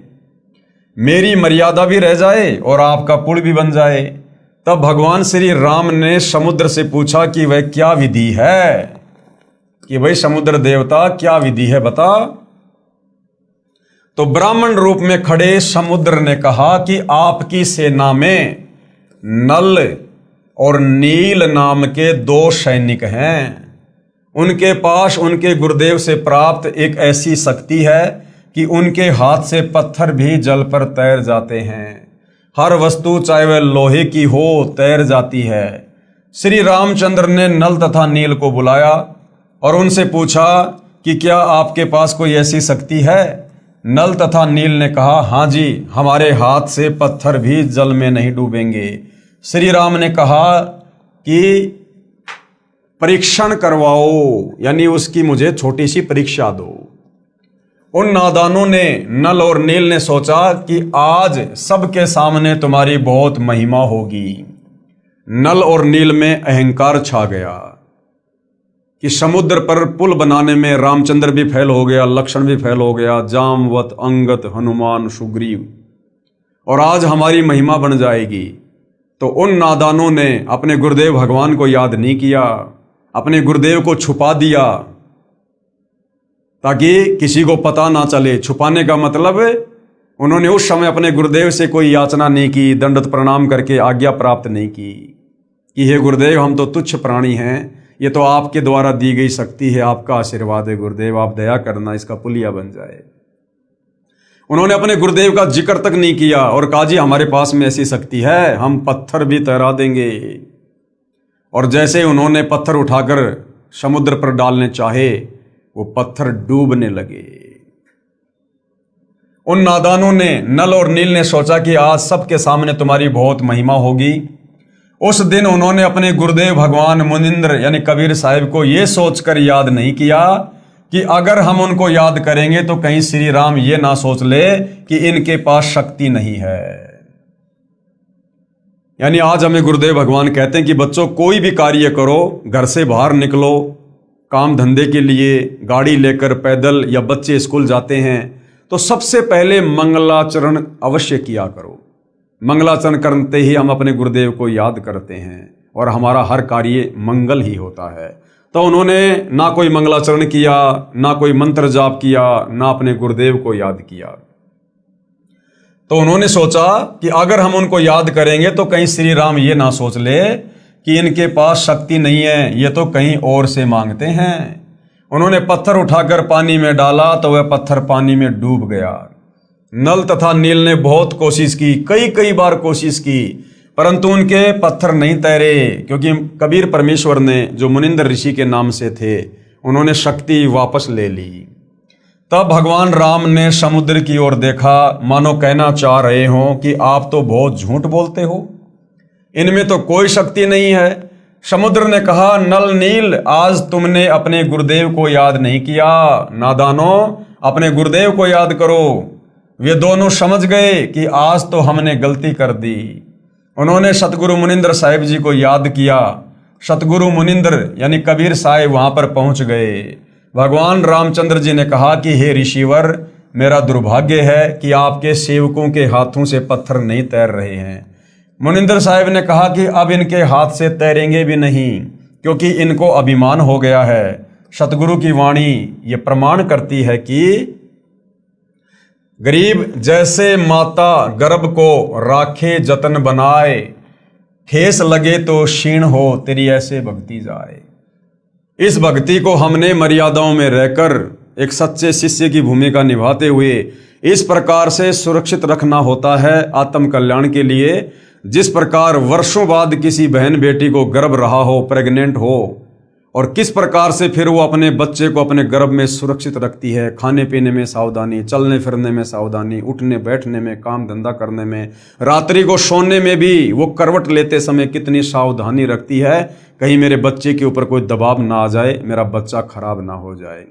मेरी मर्यादा भी रह जाए और आपका पुल भी बन जाए। तब भगवान श्री राम ने समुद्र से पूछा कि वह क्या विधि है, कि भाई समुद्र देवता क्या विधि है बता। तो ब्राह्मण रूप में खड़े समुद्र ने कहा कि आपकी सेना में नल और नील नाम के 2 सैनिक हैं। उनके पास उनके गुरुदेव से प्राप्त एक ऐसी शक्ति है कि उनके हाथ से पत्थर भी जल पर तैर जाते हैं। हर वस्तु चाहे वह लोहे की हो तैर जाती है। श्री रामचंद्र ने नल तथा नील को बुलाया और उनसे पूछा कि क्या आपके पास कोई ऐसी शक्ति है। नल तथा नील ने कहा, हाँ जी, हमारे हाथ से पत्थर भी जल में नहीं डूबेंगे। श्री राम ने कहा कि परीक्षण करवाओ, यानी उसकी मुझे छोटी सी परीक्षा दो। उन नादानों ने, नल और नील ने सोचा कि आज सबके सामने तुम्हारी बहुत महिमा होगी। नल और नील में अहंकार छा गया कि समुद्र पर पुल बनाने में रामचंद्र भी फेल हो गया, लक्ष्मण भी फेल हो गया, जामवत, अंगद, हनुमान, सुग्रीव, और आज हमारी महिमा बन जाएगी। तो उन नादानों ने अपने गुरुदेव भगवान को याद नहीं किया, अपने गुरुदेव को छुपा दिया ताकि किसी को पता ना चले। छुपाने का मतलब उन्होंने उस समय अपने गुरुदेव से कोई याचना नहीं की, दंडवत प्रणाम करके आज्ञा प्राप्त नहीं की कि हे गुरुदेव, हम तो तुच्छ प्राणी हैं, ये तो आपके द्वारा दी गई शक्ति है, आपका आशीर्वाद है गुरुदेव, आप दया करना, इसका पुलिया बन जाए। उन्होंने अपने गुरुदेव का जिक्र तक नहीं किया और कहा, जी हमारे पास में ऐसी शक्ति है, हम पत्थर भी तैरा देंगे। और जैसे उन्होंने पत्थर उठाकर समुद्र पर डालने चाहे, वो पत्थर डूबने लगे। उन नादानों ने, नल और नील ने सोचा कि आज सबके सामने तुम्हारी बहुत महिमा होगी। उस दिन उन्होंने अपने गुरुदेव भगवान मुनिंद्र यानी कबीर साहिब को यह सोचकर याद नहीं किया कि अगर हम उनको याद करेंगे तो कहीं श्री राम ये ना सोच ले कि इनके पास शक्ति नहीं है। यानी आज हमें गुरुदेव भगवान कहते हैं कि बच्चों, कोई भी कार्य करो, घर से बाहर निकलो काम धंधे के लिए, गाड़ी लेकर, पैदल, या बच्चे स्कूल जाते हैं तो सबसे पहले मंगलाचरण अवश्य किया करो। मंगलाचरण करते ही हम अपने गुरुदेव को याद करते हैं और हमारा हर कार्य मंगल ही होता है। तो उन्होंने ना कोई मंगलाचरण किया, ना कोई मंत्र जाप किया, ना अपने गुरुदेव को याद किया। तो उन्होंने सोचा कि अगर हम उनको याद करेंगे तो कहीं श्री राम ये ना सोच ले कि इनके पास शक्ति नहीं है, ये तो कहीं और से मांगते हैं। उन्होंने पत्थर उठाकर पानी में डाला तो वह पत्थर पानी में डूब गया। नल तथा नील ने बहुत कोशिश की, कई बार कोशिश की, परंतु उनके पत्थर नहीं तैरे, क्योंकि कबीर परमेश्वर ने, जो मुनिंद्र ऋषि के नाम से थे, उन्होंने शक्ति वापस ले ली। तब भगवान राम ने समुद्र की ओर देखा, मानो कहना चाह रहे हो कि आप तो बहुत झूठ बोलते हो, इनमें तो कोई शक्ति नहीं है। समुद्र ने कहा, नल नील, आज तुमने अपने गुरुदेव को याद नहीं किया। नादानों, अपने गुरुदेव को याद करो। वे दोनों समझ गए कि आज तो हमने गलती कर दी। उन्होंने सतगुरु मुनिंद्र साहिब जी को याद किया। सतगुरु मुनिंद्र यानी कबीर साहिब वहां पर पहुंच गए। भगवान रामचंद्र जी ने कहा कि हे ऋषिवर, मेरा दुर्भाग्य है कि आपके सेवकों के हाथों से पत्थर नहीं तैर रहे हैं। मुनिंद्र साहिब ने कहा कि अब इनके हाथ से तैरेंगे भी नहीं, क्योंकि इनको अभिमान हो गया है। सतगुरु की वाणी ये प्रमाण करती है कि गरीब जैसे माता गर्भ को राखे जतन बनाए, ठेस लगे तो क्षीण हो तेरी ऐसे भक्ति जाए। इस भक्ति को हमने मर्यादाओं में रहकर एक सच्चे शिष्य की भूमिका निभाते हुए इस प्रकार से सुरक्षित रखना होता है आत्म कल्याण के लिए, जिस प्रकार वर्षों बाद किसी बहन बेटी को गर्भ रहा हो, प्रेग्नेंट हो, और किस प्रकार से फिर वो अपने बच्चे को अपने गर्भ में सुरक्षित रखती है। खाने पीने में सावधानी, चलने फिरने में सावधानी, उठने बैठने में, काम धंधा करने में, रात्रि को सोने में भी वो करवट लेते समय कितनी सावधानी रखती है, कहीं मेरे बच्चे के ऊपर कोई दबाव ना आ जाए, मेरा बच्चा खराब ना हो जाए।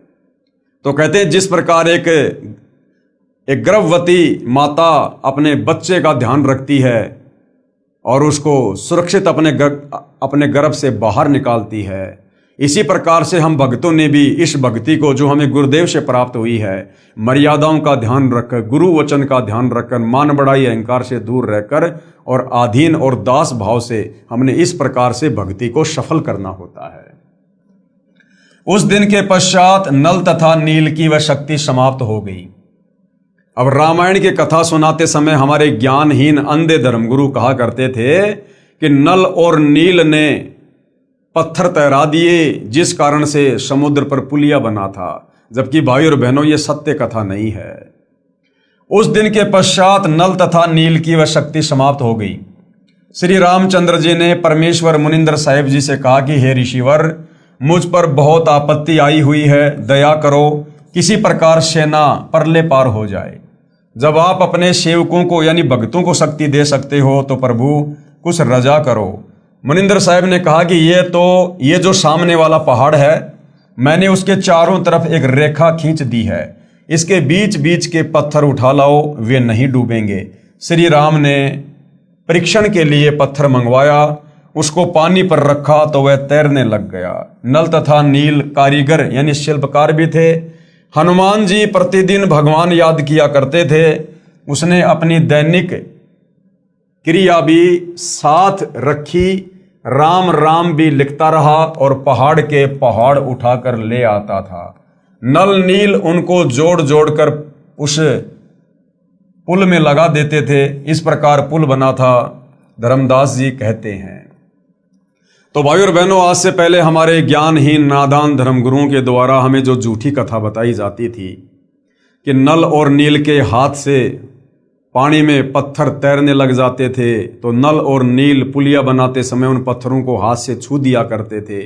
तो कहते हैं जिस प्रकार एक गर्भवती माता अपने बच्चे का ध्यान रखती है और उसको सुरक्षित अपने गर्भ से बाहर निकालती है, इसी प्रकार से हम भक्तों ने भी इस भक्ति को जो हमें गुरुदेव से प्राप्त हुई है, मर्यादाओं का ध्यान रखकर, गुरु वचन का ध्यान रखकर, मान बड़ाई अहंकार से दूर रहकर और आधीन और दास भाव से हमने इस प्रकार से भक्ति को सफल करना होता है। उस दिन के पश्चात नल तथा नील की वह शक्ति समाप्त हो गई। अब रामायण की कथा सुनाते समय हमारे ज्ञानहीन अंधे धर्मगुरु कहा करते थे कि नल और नील ने पत्थर तैरा दिए, जिस कारण से समुद्र पर पुलिया बना था, जबकि भाई और बहनों ये सत्य कथा नहीं है। उस दिन के पश्चात नल तथा नील की वह शक्ति समाप्त हो गई। श्री रामचंद्र जी ने परमेश्वर मुनिंद्र साहिब जी से कहा कि हे ऋषिवर, मुझ पर बहुत आपत्ति आई हुई है, दया करो, किसी प्रकार से ना परले पार हो जाए। जब आप अपने सेवकों को यानी भक्तों को शक्ति दे सकते हो तो प्रभु कुछ रजा करो। मुनिंद्र साहिब ने कहा कि ये जो सामने वाला पहाड़ है, मैंने उसके चारों तरफ एक रेखा खींच दी है, इसके बीच बीच के पत्थर उठा लाओ, वे नहीं डूबेंगे। श्री राम ने परीक्षण के लिए पत्थर मंगवाया, उसको पानी पर रखा तो वह तैरने लग गया। नल तथा नील कारीगर यानी शिल्पकार भी थे। हनुमान जी प्रतिदिन भगवान याद किया करते थे। उसने अपनी दैनिक क्रिया भी साथ रखी, राम राम भी लिखता रहा और पहाड़ के पहाड़ उठाकर ले आता था। नल नील उनको जोड़ जोड़कर उस पुल में लगा देते थे। इस प्रकार पुल बना था, धर्मदास जी कहते हैं। तो भाई और बहनों, आज से पहले हमारे ज्ञानहीन नादान धर्मगुरुओं के द्वारा हमें जो झूठी कथा बताई जाती थी कि नल और नील के हाथ से पानी में पत्थर तैरने लग जाते थे, तो नल और नील पुलिया बनाते समय उन पत्थरों को हाथ से छू दिया करते थे,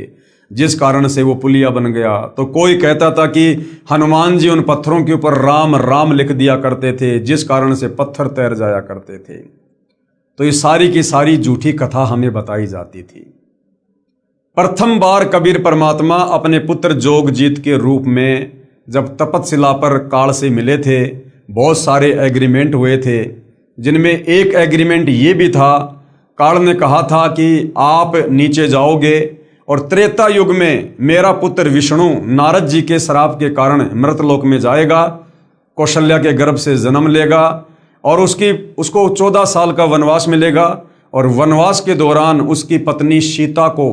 जिस कारण से वो पुलिया बन गया। तो कोई कहता था कि हनुमान जी उन पत्थरों के ऊपर राम राम लिख दिया करते थे, जिस कारण से पत्थर तैर जाया करते थे। तो ये सारी की सारी झूठी कथा हमें बताई जाती थी। प्रथम बार कबीर परमात्मा अपने पुत्र जोगजीत के रूप में जब तपतशिला पर काल से मिले थे, बहुत सारे एग्रीमेंट हुए थे, जिनमें एक एग्रीमेंट ये भी था, काल ने कहा था कि आप नीचे जाओगे और त्रेता युग में मेरा पुत्र विष्णु नारद जी के श्राप के कारण मृतलोक में जाएगा, कौशल्या के गर्भ से जन्म लेगा और उसको 14 साल का वनवास मिलेगा, और वनवास के दौरान उसकी पत्नी सीता को,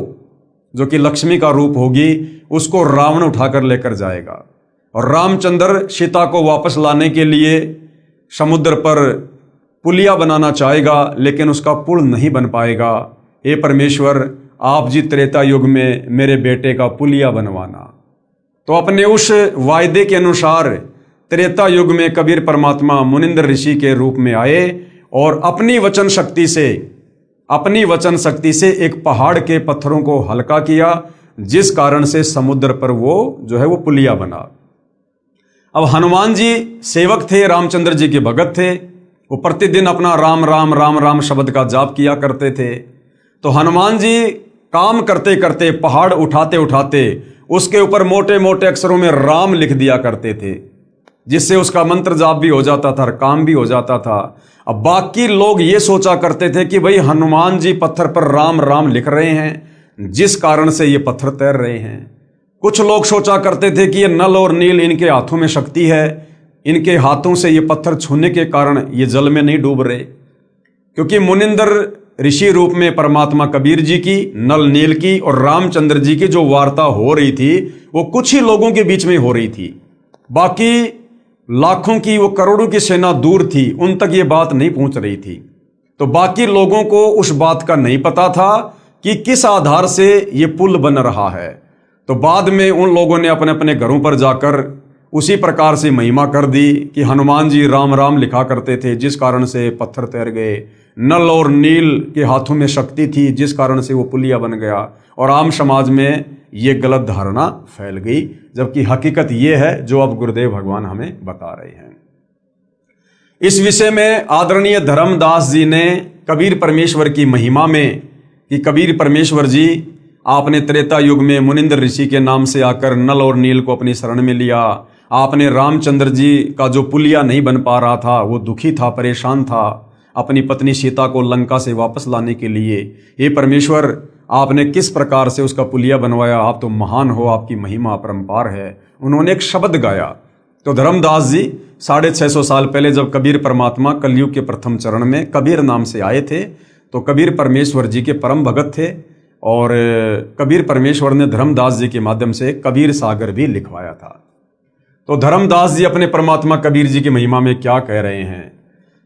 जो कि लक्ष्मी का रूप होगी, उसको रावण उठाकर लेकर जाएगा। और रामचंद्र सीता को वापस लाने के लिए समुद्र पर पुलिया बनाना चाहेगा, लेकिन उसका पुल नहीं बन पाएगा। हे परमेश्वर, आप जी त्रेता युग में मेरे बेटे का पुलिया बनवाना। तो अपने उस वायदे के अनुसार त्रेता युग में कबीर परमात्मा मुनिंद्र ऋषि के रूप में आए और अपनी वचन शक्ति से एक पहाड़ के पत्थरों को हल्का किया, जिस कारण से समुद्र पर वो पुलिया बना। अब हनुमान जी सेवक थे, रामचंद्र जी के भगत थे। वो प्रतिदिन अपना राम राम राम राम शब्द का जाप किया करते थे। तो हनुमान जी काम करते करते, पहाड़ उठाते उठाते उसके ऊपर मोटे मोटे अक्षरों में राम लिख दिया करते थे, जिससे उसका मंत्र जाप भी हो जाता था और काम भी हो जाता था। अब बाकी लोग ये सोचा करते थे कि भाई हनुमान जी पत्थर पर राम राम लिख रहे हैं, जिस कारण से ये पत्थर तैर रहे हैं। कुछ लोग सोचा करते थे कि ये नल और नील इनके हाथों में शक्ति है, इनके हाथों से ये पत्थर छूने के कारण ये जल में नहीं डूब रहे। क्योंकि मुनिंद्र ऋषि रूप में परमात्मा कबीर जी की, नल नील की और रामचंद्र जी की जो वार्ता हो रही थी, वो कुछ ही लोगों के बीच में हो रही थी। बाकी लाखों की, वो करोड़ों की सेना दूर थी, उन तक ये बात नहीं पहुंच रही थी। तो बाकी लोगों को उस बात का नहीं पता था कि किस आधार से ये पुल बन रहा है। तो बाद में उन लोगों ने अपने अपने घरों पर जाकर उसी प्रकार से महिमा कर दी कि हनुमान जी राम राम लिखा करते थे, जिस कारण से पत्थर तैर गए। नल और नील के हाथों में शक्ति थी, जिस कारण से वो पुलिया बन गया। और आम समाज में ये गलत धारणा फैल गई, जबकि हकीकत ये है जो अब गुरुदेव भगवान हमें बता रहे हैं। इस विषय में आदरणीय धर्मदास जी ने कबीर परमेश्वर की महिमा में कि कबीर परमेश्वर जी आपने त्रेता युग में मुनिंद्र ऋषि के नाम से आकर नल और नील को अपनी शरण में लिया। आपने रामचंद्र जी का जो पुलिया नहीं बन पा रहा था, वो दुखी था, परेशान था, अपनी पत्नी सीता को लंका से वापस लाने के लिए। हे परमेश्वर, आपने किस प्रकार से उसका पुलिया बनवाया, आप तो महान हो, आपकी महिमा अपरंपार है। उन्होंने एक शब्द गाया। तो धर्मदास जी 650 साल पहले जब कबीर परमात्मा कलयुग के प्रथम चरण में कबीर नाम से आए थे, तो कबीर परमेश्वर जी के परम भगत थे, और कबीर परमेश्वर ने धर्मदास जी के माध्यम से कबीर सागर भी लिखवाया था। तो धर्मदास जी अपने परमात्मा कबीर जी की महिमा में क्या कह रहे हैं?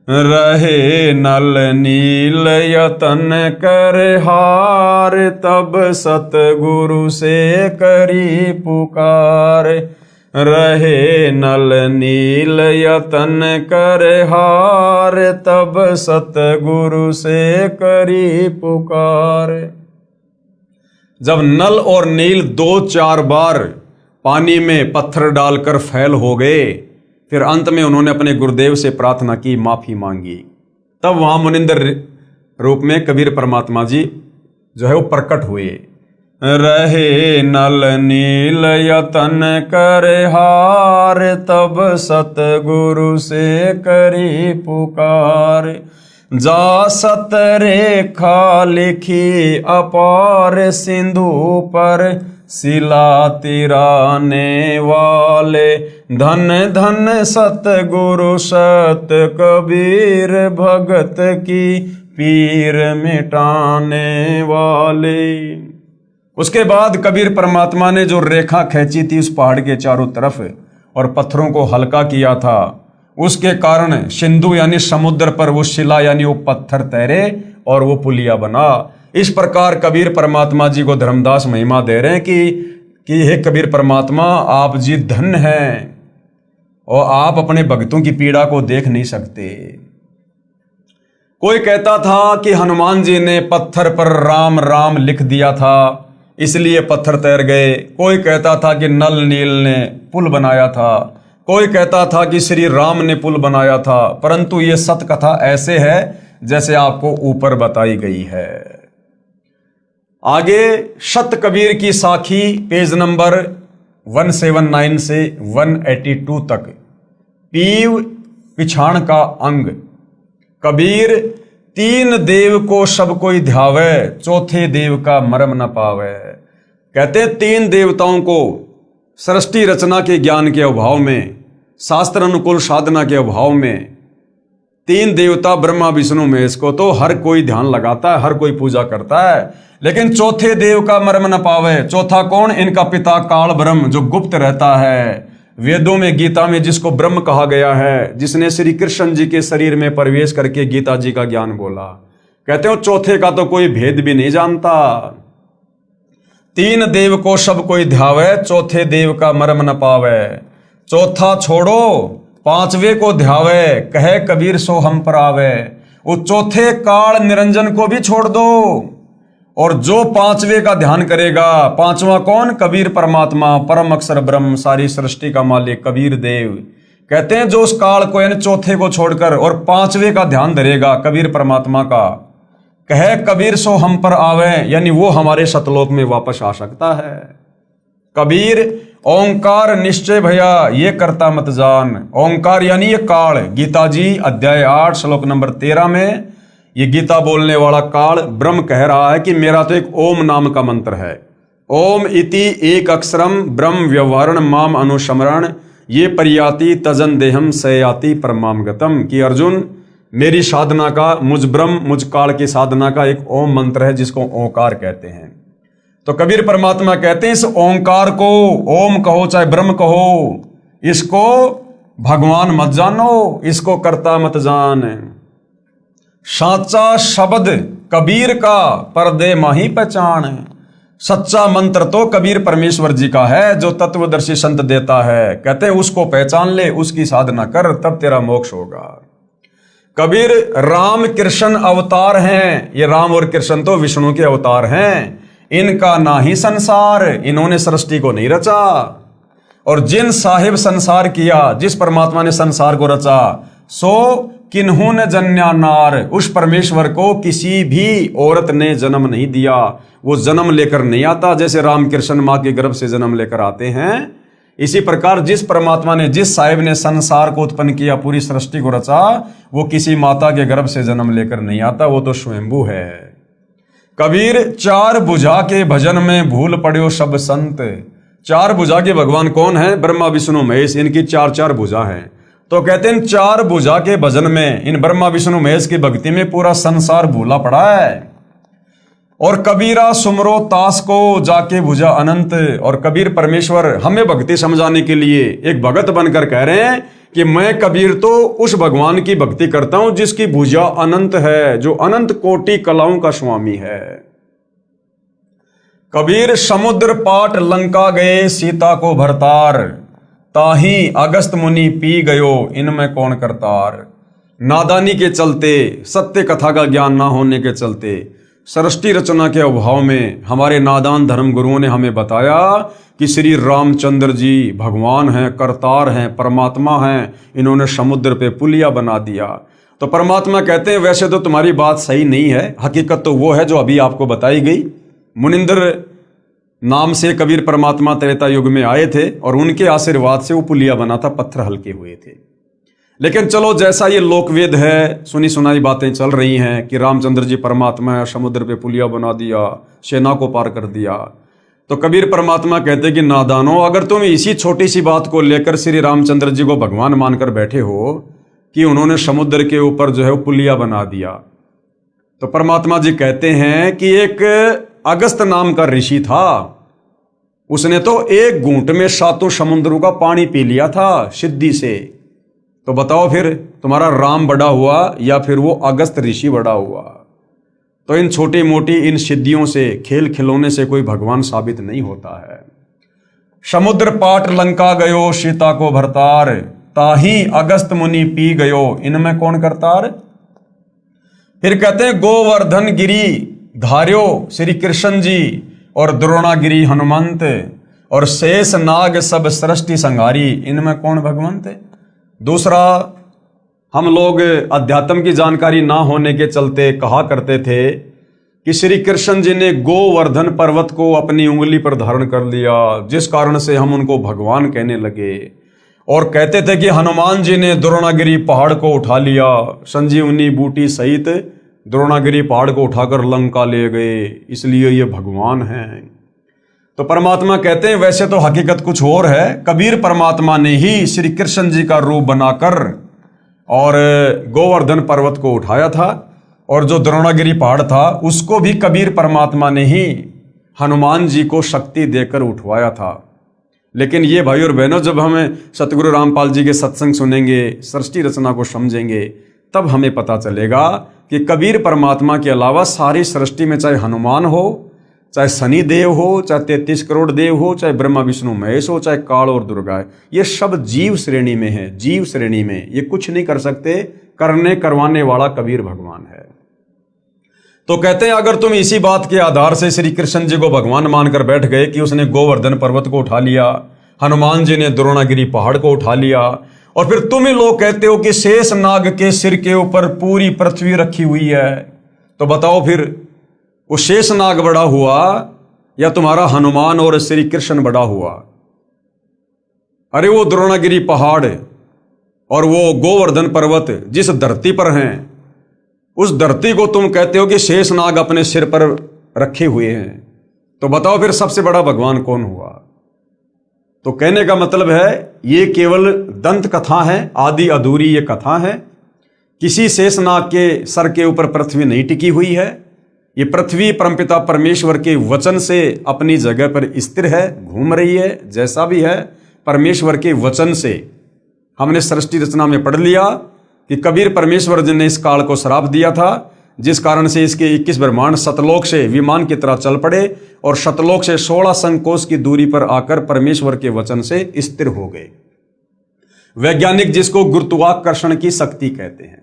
रहे नल नील यतन कर हार, तब सतगुरु से करी पुकार। रहे नल नील यतन कर हार, तब सतगुरु से करी पुकार। जब नल और नील 2-4 बार पानी में पत्थर डालकर फैल हो गए, फिर अंत में उन्होंने अपने गुरुदेव से प्रार्थना की, माफी मांगी। तब वहां मुनिंद्र रूप में कबीर परमात्मा जी जो है वो प्रकट हुए। रहे नल नील यतन कर हार, तब सतगुरु से करी पुकार। जा सत रेखा लिखी अपार, सिंधु पर शिला तिराने वाले। धन धन सतगुरु सत कबीर, भगत की पीर मिटाने वाले। उसके बाद कबीर परमात्मा ने जो रेखा खींची थी उस पहाड़ के चारों तरफ और पत्थरों को हल्का किया था, उसके कारण सिंधु यानी समुद्र पर वो शिला यानी वो पत्थर तैरे और वो पुलिया बना। इस प्रकार कबीर परमात्मा जी को धर्मदास महिमा दे रहे हैं कि हे कबीर परमात्मा, आप जी धन हैं और आप अपने भक्तों की पीड़ा को देख नहीं सकते। कोई कहता था कि हनुमान जी ने पत्थर पर राम राम लिख दिया था, इसलिए पत्थर तैर गए। कोई कहता था कि नल नील ने पुल बनाया था। कोई कहता था कि श्री राम ने पुल बनाया था। परंतु ये सत कथा ऐसे है जैसे आपको ऊपर बताई गई है। आगे सत कबीर की साखी पेज नंबर 179 से 182 तक। पीव पिछाण का अंग। कबीर तीन देव को सब कोई ध्यावे, चौथे देव का मरम न पावे। कहते तीन देवताओं को सृष्टि रचना के ज्ञान के अभाव में, शास्त्र अनुकूल साधना के अभाव में, तीन देवता ब्रह्मा विष्णु महेश को तो हर कोई ध्यान लगाता है, हर कोई पूजा करता है, लेकिन चौथे देव का मर्म न पावे। चौथा कौन? इनका पिता काल ब्रह्म, जो गुप्त रहता है। वेदों में, गीता में जिसको ब्रह्म कहा गया है, जिसने श्री कृष्ण जी के शरीर में प्रवेश करके गीता जी का ज्ञान बोला, कहते हो चौथे का तो कोई भेद भी नहीं जानता। तीन देव को सब कोई ध्यावे, चौथे देव का मर्म न पावे। चौथा छोड़ो, पांचवे को ध्यावे, कहे कबीर सो हम पर आवे। वो चौथे काल निरंजन को भी छोड़ दो, और जो पांचवे का ध्यान करेगा, पांचवा कौन? कबीर परमात्मा, परम अक्षर ब्रह्म, सारी सृष्टि का मालिक कबीर देव। कहते हैं जो उस काल को यानी चौथे को छोड़कर और पांचवे का ध्यान धरेगा, कबीर परमात्मा का, कहे कबीर सो हम पर आवे, यानी वो हमारे सतलोक में वापस आ सकता है। कबीर ओंकार निश्चय भैया ये करता मत जान। ओंकार यानी ये काल। गीता जी अध्याय 8 श्लोक नंबर 13 में ये गीता बोलने वाला काल ब्रह्म कह रहा है कि मेरा तो एक ओम नाम का मंत्र है। ओम इति एक अक्षरम ब्रह्म व्यवहारण माम अनुस्मरण ये परियाति तजन देहम सयाति परमाम गतम। कि अर्जुन, मेरी साधना का, मुझ ब्रह्म मुझ काल की साधना का एक ओम मंत्र है जिसको ओंकार कहते हैं। तो कबीर परमात्मा कहते हैं इस ओंकार को, ओम कहो चाहे ब्रह्म कहो, इसको भगवान मत जानो, इसको करता मत जान। साचा शब्द कबीर का पर्दे माही पहचान। सच्चा मंत्र तो कबीर परमेश्वर जी का है जो तत्वदर्शी संत देता है। कहते हैं उसको पहचान ले, उसकी साधना कर, तब तेरा मोक्ष होगा। कबीर राम कृष्ण अवतार हैं। ये राम और कृष्ण तो विष्णु के अवतार हैं। इनका ना ही संसार, इन्होंने सृष्टि को नहीं रचा। और जिन साहिब संसार किया, जिस परमात्मा ने संसार को रचा, सो किन्हू ने जन्या नार, उस परमेश्वर को किसी भी औरत ने जन्म नहीं दिया। वो जन्म लेकर नहीं आता, जैसे राम कृष्ण माँ के गर्भ से जन्म लेकर आते हैं। इसी प्रकार जिस परमात्मा ने, जिस साहिब ने संसार को उत्पन्न किया, पूरी सृष्टि को रचा, वो किसी माता के गर्भ से जन्म लेकर नहीं आता, वो तो स्वयंभू है। कबीर चार भुजा के भजन में भूल पड़ो सब संत। चार भुजा के भगवान कौन है? ब्रह्मा विष्णु महेश। इनकी चार चार भुजा हैं। तो कहते हैं चार भुजा के भजन में, इन ब्रह्मा विष्णु महेश की भक्ति में पूरा संसार भूला पड़ा है। और कबीरा सुमरो तास को जाके भुजा अनंत। और कबीर परमेश्वर हमें भक्ति समझाने के लिए एक भगत बनकर कह रहे हैं कि मैं कबीर तो उस भगवान की भक्ति करता हूं जिसकी भुजा अनंत है, जो अनंत कोटि कलाओं का स्वामी है। कबीर समुद्र पाट लंका गए सीता को भरतार, ताही अगस्त मुनि पी गयो इनमें कौन करतार। नादानी के चलते, सत्य कथा का ज्ञान ना होने के चलते, सृष्टि रचना के अभाव में हमारे नादान धर्म गुरुओं ने हमें बताया कि श्री रामचंद्र जी भगवान हैं, करतार हैं, परमात्मा हैं। इन्होंने समुद्र पे पुलिया बना दिया। तो परमात्मा कहते हैं वैसे तो तुम्हारी बात सही नहीं है, हकीकत तो वो है जो अभी आपको बताई गई। मुनिंद्र नाम से कबीर परमात्मा त्रेता युग में आए थे और उनके आशीर्वाद से वो पुलिया बना था, पत्थर हल्के हुए थे। लेकिन चलो, जैसा ये लोकवेद है, सुनी सुनाई बातें चल रही हैं कि रामचंद्र जी परमात्मा है, समुद्र पे पुलिया बना दिया, सेना को पार कर दिया। तो कबीर परमात्मा कहते कि नादानो, अगर तुम इसी छोटी सी बात को लेकर श्री रामचंद्र जी को भगवान मानकर बैठे हो कि उन्होंने समुद्र के ऊपर जो है वो पुलिया बना दिया, तो परमात्मा जी कहते हैं कि एक अगस्त नाम का ऋषि था, उसने तो एक घूंट में 7 समुद्रों का पानी पी लिया था सिद्धि से। तो बताओ फिर तुम्हारा राम बड़ा हुआ या फिर वो अगस्त ऋषि बड़ा हुआ? तो इन छोटी मोटी इन सिद्धियों से, खेल खिलौने से कोई भगवान साबित नहीं होता है। समुद्र पाट लंका गयो सीता को भरतार, ताही अगस्त मुनि पी गयो इनमें कौन करतार। फिर कहते हैं गोवर्धन गिरी धार्यो श्री कृष्ण जी और द्रोणागिरी हनुमंत, और शेष नाग सब सृष्टि संहारी इनमें कौन भगवंत। दूसरा, हम लोग अध्यात्म की जानकारी ना होने के चलते कहा करते थे कि श्री कृष्ण जी ने गोवर्धन पर्वत को अपनी उंगली पर धारण कर लिया, जिस कारण से हम उनको भगवान कहने लगे। और कहते थे कि हनुमान जी ने द्रोणागिरी पहाड़ को उठा लिया, संजीवनी बूटी सहित द्रोणागिरी पहाड़ को उठाकर लंका ले गए, इसलिए ये भगवान हैं। तो परमात्मा कहते हैं वैसे तो हकीकत कुछ और है। कबीर परमात्मा ने ही श्री कृष्ण जी का रूप बनाकर और गोवर्धन पर्वत को उठाया था, और जो द्रोणागिरी पहाड़ था उसको भी कबीर परमात्मा ने ही हनुमान जी को शक्ति देकर उठवाया था। लेकिन ये भाई और बहनों, जब हमें सतगुरु रामपाल जी के सत्संग सुनेंगे, सृष्टि रचना को समझेंगे, तब हमें पता चलेगा कि कबीर परमात्मा के अलावा सारी सृष्टि में चाहे हनुमान हो, चाहे शनि देव हो, चाहे 33 करोड़ देव हो, चाहे ब्रह्मा विष्णु महेश हो, चाहे काल और दुर्गा है, ये सब जीव श्रेणी में है। जीव श्रेणी में ये कुछ नहीं कर सकते, करने करवाने वाला कबीर भगवान है। तो कहते हैं अगर तुम इसी बात के आधार से श्री कृष्ण जी को भगवान मानकर बैठ गए कि उसने गोवर्धन पर्वत को उठा लिया, हनुमान जी ने द्रोणागिरी पहाड़ को उठा लिया, और फिर तुम ही लोग कहते हो कि शेष नाग के सिर के ऊपर पूरी पृथ्वी रखी हुई है, तो बताओ फिर वो शेष नाग बड़ा हुआ या तुम्हारा हनुमान और श्री कृष्ण बड़ा हुआ? अरे वो द्रोणागिरी पहाड़ और वो गोवर्धन पर्वत जिस धरती पर हैं, उस धरती को तुम कहते हो कि शेष नाग अपने सिर पर रखे हुए हैं, तो बताओ फिर सबसे बड़ा भगवान कौन हुआ? तो कहने का मतलब है ये केवल दंत कथा है, आदि अधूरी ये कथा है। किसी शेष नाग के सर के ऊपर पृथ्वी नहीं टिकी हुई है। ये पृथ्वी परमपिता परमेश्वर के वचन से अपनी जगह पर स्थिर है, घूम रही है। जैसा भी है परमेश्वर के वचन से। हमने सृष्टि रचना में पढ़ लिया कि कबीर परमेश्वर जी ने इस काल को श्राप दिया था, जिस कारण से इसके 21 ब्रह्मांड सतलोक से विमान की तरह चल पड़े और सतलोक से 16 संकोश की दूरी पर आकर परमेश्वर के वचन से स्थिर हो गए। वैज्ञानिक जिसको गुरुत्वाकर्षण की शक्ति कहते हैं।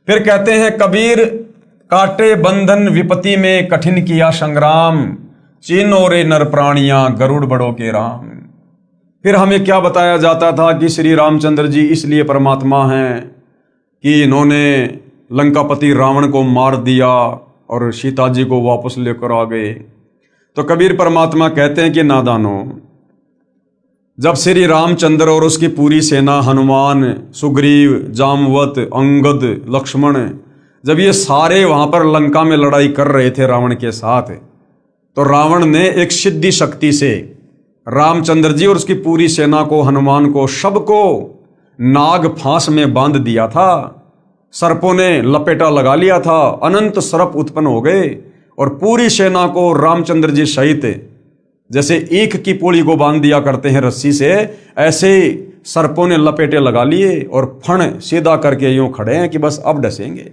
फिर कहते हैं कबीर काटे बंधन विपत्ति में कठिन किया संग्राम, चीनो रे नर प्राणियां गरुड़ बड़ों के राम। फिर हमें क्या बताया जाता था कि श्री रामचंद्र जी इसलिए परमात्मा हैं कि इन्होंने लंकापति रावण को मार दिया और सीता जी को वापस लेकर आ गए। तो कबीर परमात्मा कहते हैं कि नादानो, जब श्री रामचंद्र और उसकी पूरी सेना हनुमान, सुग्रीव, जामवत, अंगद, लक्ष्मण, जब ये सारे वहां पर लंका में लड़ाई कर रहे थे रावण के साथ, तो रावण ने एक सिद्धि शक्ति से रामचंद्र जी और उसकी पूरी सेना को, हनुमान को, सबको नाग फांस में बांध दिया था। सर्पों ने लपेटा लगा लिया था, अनंत सर्प उत्पन्न हो गए और पूरी सेना को रामचंद्र जी सहित जैसे ईख की पोली को बांध दिया करते हैं रस्सी से, ऐसे सर्पों ने लपेटे लगा लिए और फण सीधा करके यूं खड़े हैं कि बस अब डसेंगे।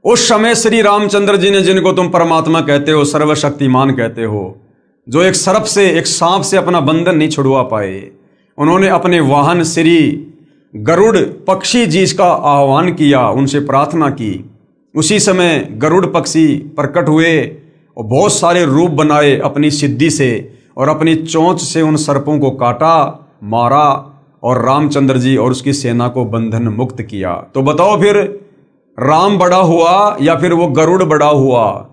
उस समय श्री रामचंद्र जी ने, जिनको तुम परमात्मा कहते हो, सर्वशक्तिमान कहते हो, जो एक सर्प से, एक सांप से अपना बंधन नहीं छुड़वा पाए, उन्होंने अपने वाहन श्री गरुड़ पक्षी जी का आह्वान किया, उनसे प्रार्थना की। उसी समय गरुड़ पक्षी प्रकट हुए और बहुत सारे रूप बनाए अपनी सिद्धि से, और अपनी चोंच से उन सर्पों को काटा, मारा और रामचंद्र जी और उसकी सेना को बंधन मुक्त किया। तो बताओ फिर राम बड़ा हुआ या फिर वो गरुड़ बड़ा हुआ,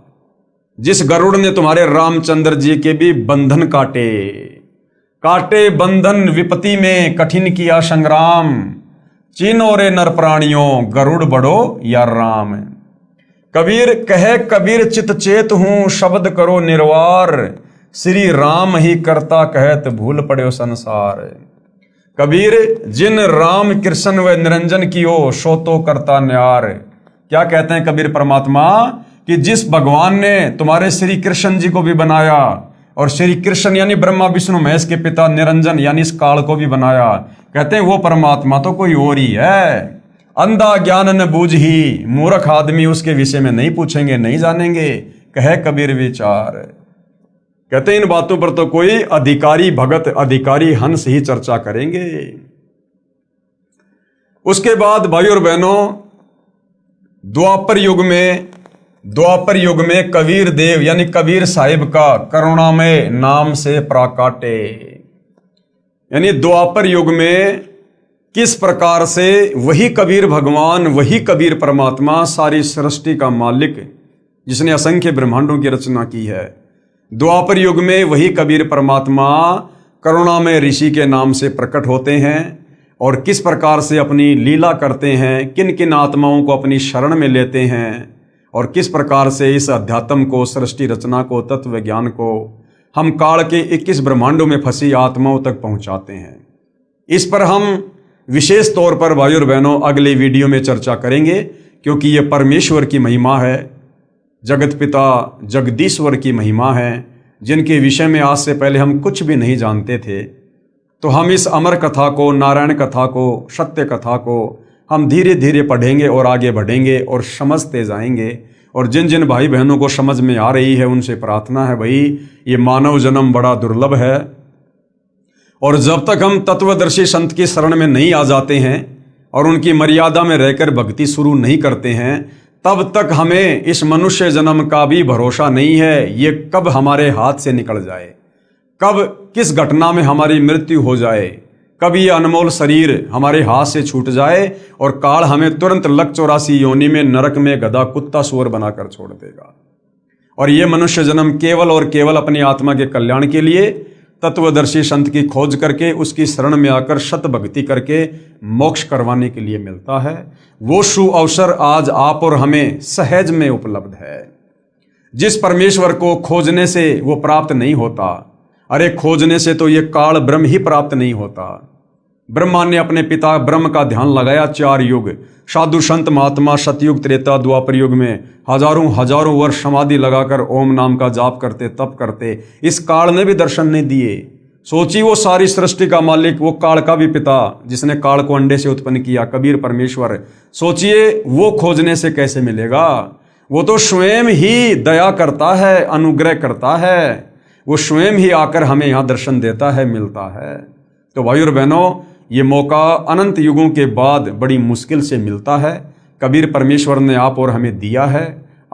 जिस गरुड़ ने तुम्हारे रामचंद्र जी के भी बंधन काटे? काटे बंधन विपत्ति में कठिन किया संग्राम, चीनो रे नर प्राणियों गरुड़ बड़ो या राम। कबीर कहे कबीर चित चेत हूं शब्द करो निर्वार, श्री राम ही करता कहत भूल पड़ो संसार। कबीर जिन राम कृष्ण व निरंजन कियो सो तो करता न्यार। क्या कहते हैं कबीर परमात्मा कि जिस भगवान ने तुम्हारे श्री कृष्ण जी को भी बनाया, और श्री कृष्ण यानी ब्रह्मा विष्णु महेश के पिता, निरंजन यानी इस काल को भी बनाया, कहते हैं वो परमात्मा तो कोई और ही है। अंधा ज्ञान न बूझ ही, मूर्ख आदमी उसके विषय में नहीं पूछेंगे, नहीं जानेंगे, कहे कबीर विचार। कहते हैं इन बातों पर तो कोई अधिकारी भगत, अधिकारी हंस ही चर्चा करेंगे। उसके बाद भाई और बहनों, द्वापर युग में कबीर देव यानी कबीर साहिब का करुणामय नाम से प्राकाटे, यानी द्वापर युग में किस प्रकार से वही कबीर भगवान, वही कबीर परमात्मा, सारी सृष्टि का मालिक, जिसने असंख्य ब्रह्मांडों की रचना की है, द्वापर युग में वही कबीर परमात्मा करुणामय ऋषि के नाम से प्रकट होते हैं और किस प्रकार से अपनी लीला करते हैं, किन किन आत्माओं को अपनी शरण में लेते हैं और किस प्रकार से इस अध्यात्म को, सृष्टि रचना को, तत्व विज्ञान को हम काल के 21 ब्रह्मांडों में फंसी आत्माओं तक पहुंचाते हैं। इस पर हम विशेष तौर पर भाई और बहनों अगले वीडियो में चर्चा करेंगे, क्योंकि ये परमेश्वर की महिमा है, जगत पिता जगदीश्वर की महिमा है, जिनके विषय में आज से पहले हम कुछ भी नहीं जानते थे। तो हम इस अमर कथा को, नारायण कथा को, सत्य कथा को हम धीरे धीरे पढ़ेंगे और आगे बढ़ेंगे और समझते जाएंगे। और जिन जिन भाई बहनों को समझ में आ रही है उनसे प्रार्थना है, भाई ये मानव जन्म बड़ा दुर्लभ है, और जब तक हम तत्वदर्शी संत की शरण में नहीं आ जाते हैं और उनकी मर्यादा में रहकर भक्ति शुरू नहीं करते हैं, तब तक हमें इस मनुष्य जन्म का भी भरोसा नहीं है। ये कब हमारे हाथ से निकल जाए, कब किस घटना में हमारी मृत्यु हो जाए, कब ये अनमोल शरीर हमारे हाथ से छूट जाए और काल हमें तुरंत लक 84 योनि में, नरक में गधा कुत्ता सूअर बनाकर छोड़ देगा। और ये मनुष्य जन्म केवल और केवल अपनी आत्मा के कल्याण के लिए तत्वदर्शी संत की खोज करके, उसकी शरण में आकर सत भक्ति करके मोक्ष करवाने के लिए मिलता है। वो शु अवसर आज आप और हमें सहज में उपलब्ध है। जिस परमेश्वर को खोजने से वो प्राप्त नहीं होता, अरे खोजने से तो ये काल ब्रह्म ही प्राप्त नहीं होता। ब्रह्मा ने अपने पिता ब्रह्म का ध्यान लगाया 4 युग, साधु संत महात्मा सतयुग त्रेता द्वापर युग में हजारों वर्ष समाधि लगाकर ओम नाम का जाप करते, तप करते, इस काल ने भी दर्शन नहीं दिए। सोची वो सारी सृष्टि का मालिक, वो काल का भी पिता, जिसने काल को अंडे से उत्पन्न किया, कबीर परमेश्वर, सोचिए वो खोजने से कैसे मिलेगा। वो तो स्वयं ही दया करता है, अनुग्रह करता है, वो स्वयं ही आकर हमें यहाँ दर्शन देता है, मिलता है। तो भाई और बहनों, ये मौका अनंत युगों के बाद बड़ी मुश्किल से मिलता है। कबीर परमेश्वर ने आप और हमें दिया है।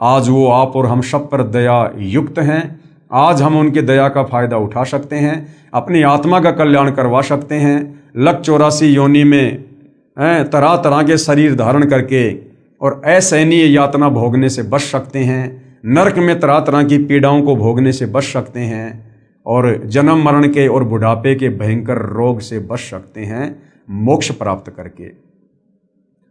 आज वो आप और हम सब पर दया युक्त हैं। आज हम उनके दया का फायदा उठा सकते हैं, अपनी आत्मा का कल्याण करवा सकते हैं। लक 84 योनि में तरह तरह के शरीर धारण करके और असहनीय यातना भोगने से बच सकते हैं। नरक में तरह तरह की पीड़ाओं को भोगने से बच सकते हैं और जन्म मरण के और बुढ़ापे के भयंकर रोग से बच सकते हैं मोक्ष प्राप्त करके।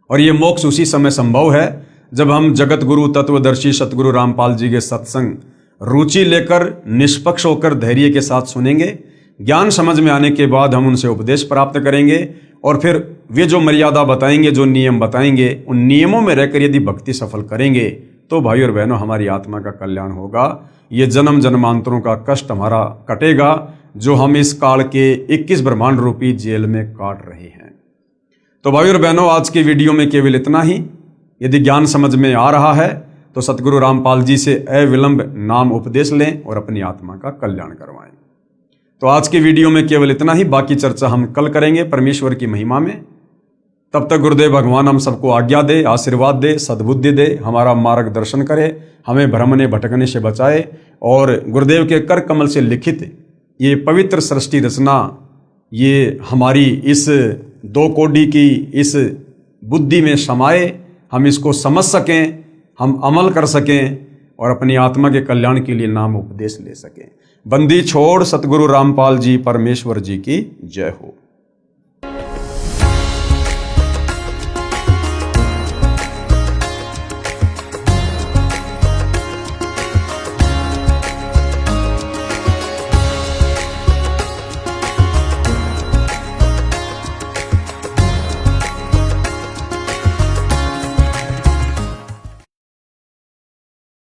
और ये मोक्ष उसी समय संभव है जब हम जगत गुरु तत्वदर्शी सतगुरु रामपाल जी के सत्संग रुचि लेकर, निष्पक्ष होकर, धैर्य के साथ सुनेंगे। ज्ञान समझ में आने के बाद हम उनसे उपदेश प्राप्त करेंगे और फिर वे जो मर्यादा बताएंगे, जो नियम बताएंगे, उन नियमों में रहकर यदि भक्ति सफल करेंगे तो भाई और बहनों हमारी आत्मा का कल्याण होगा। ये जन्म जन्मांतरों का कष्ट हमारा कटेगा जो हम इस काल के 21 ब्रह्मांड रूपी जेल में काट रहे हैं। तो भाई और बहनों, आज की वीडियो में केवल इतना ही। यदि ज्ञान समझ में आ रहा है तो सतगुरु रामपाल जी से अविलंब नाम उपदेश लें और अपनी आत्मा का कल्याण करवाएं। तो आज की वीडियो में केवल इतना ही, बाकी चर्चा हम कल करेंगे परमेश्वर की महिमा में। तब तक गुरुदेव भगवान हम सबको आज्ञा दे, आशीर्वाद दे, सद्बुद्धि दे, हमारा मार्गदर्शन करे, हमें भ्रमने भटकने से बचाए और गुरुदेव के कर कमल से लिखित ये पवित्र सृष्टि रचना, ये हमारी इस 2 कोटि की इस बुद्धि में समाये, हम इसको समझ सकें, हम अमल कर सकें और अपनी आत्मा के कल्याण के लिए नाम उपदेश ले सकें। बंदी छोड़ सतगुरु रामपाल जी परमेश्वर जी की जय हो।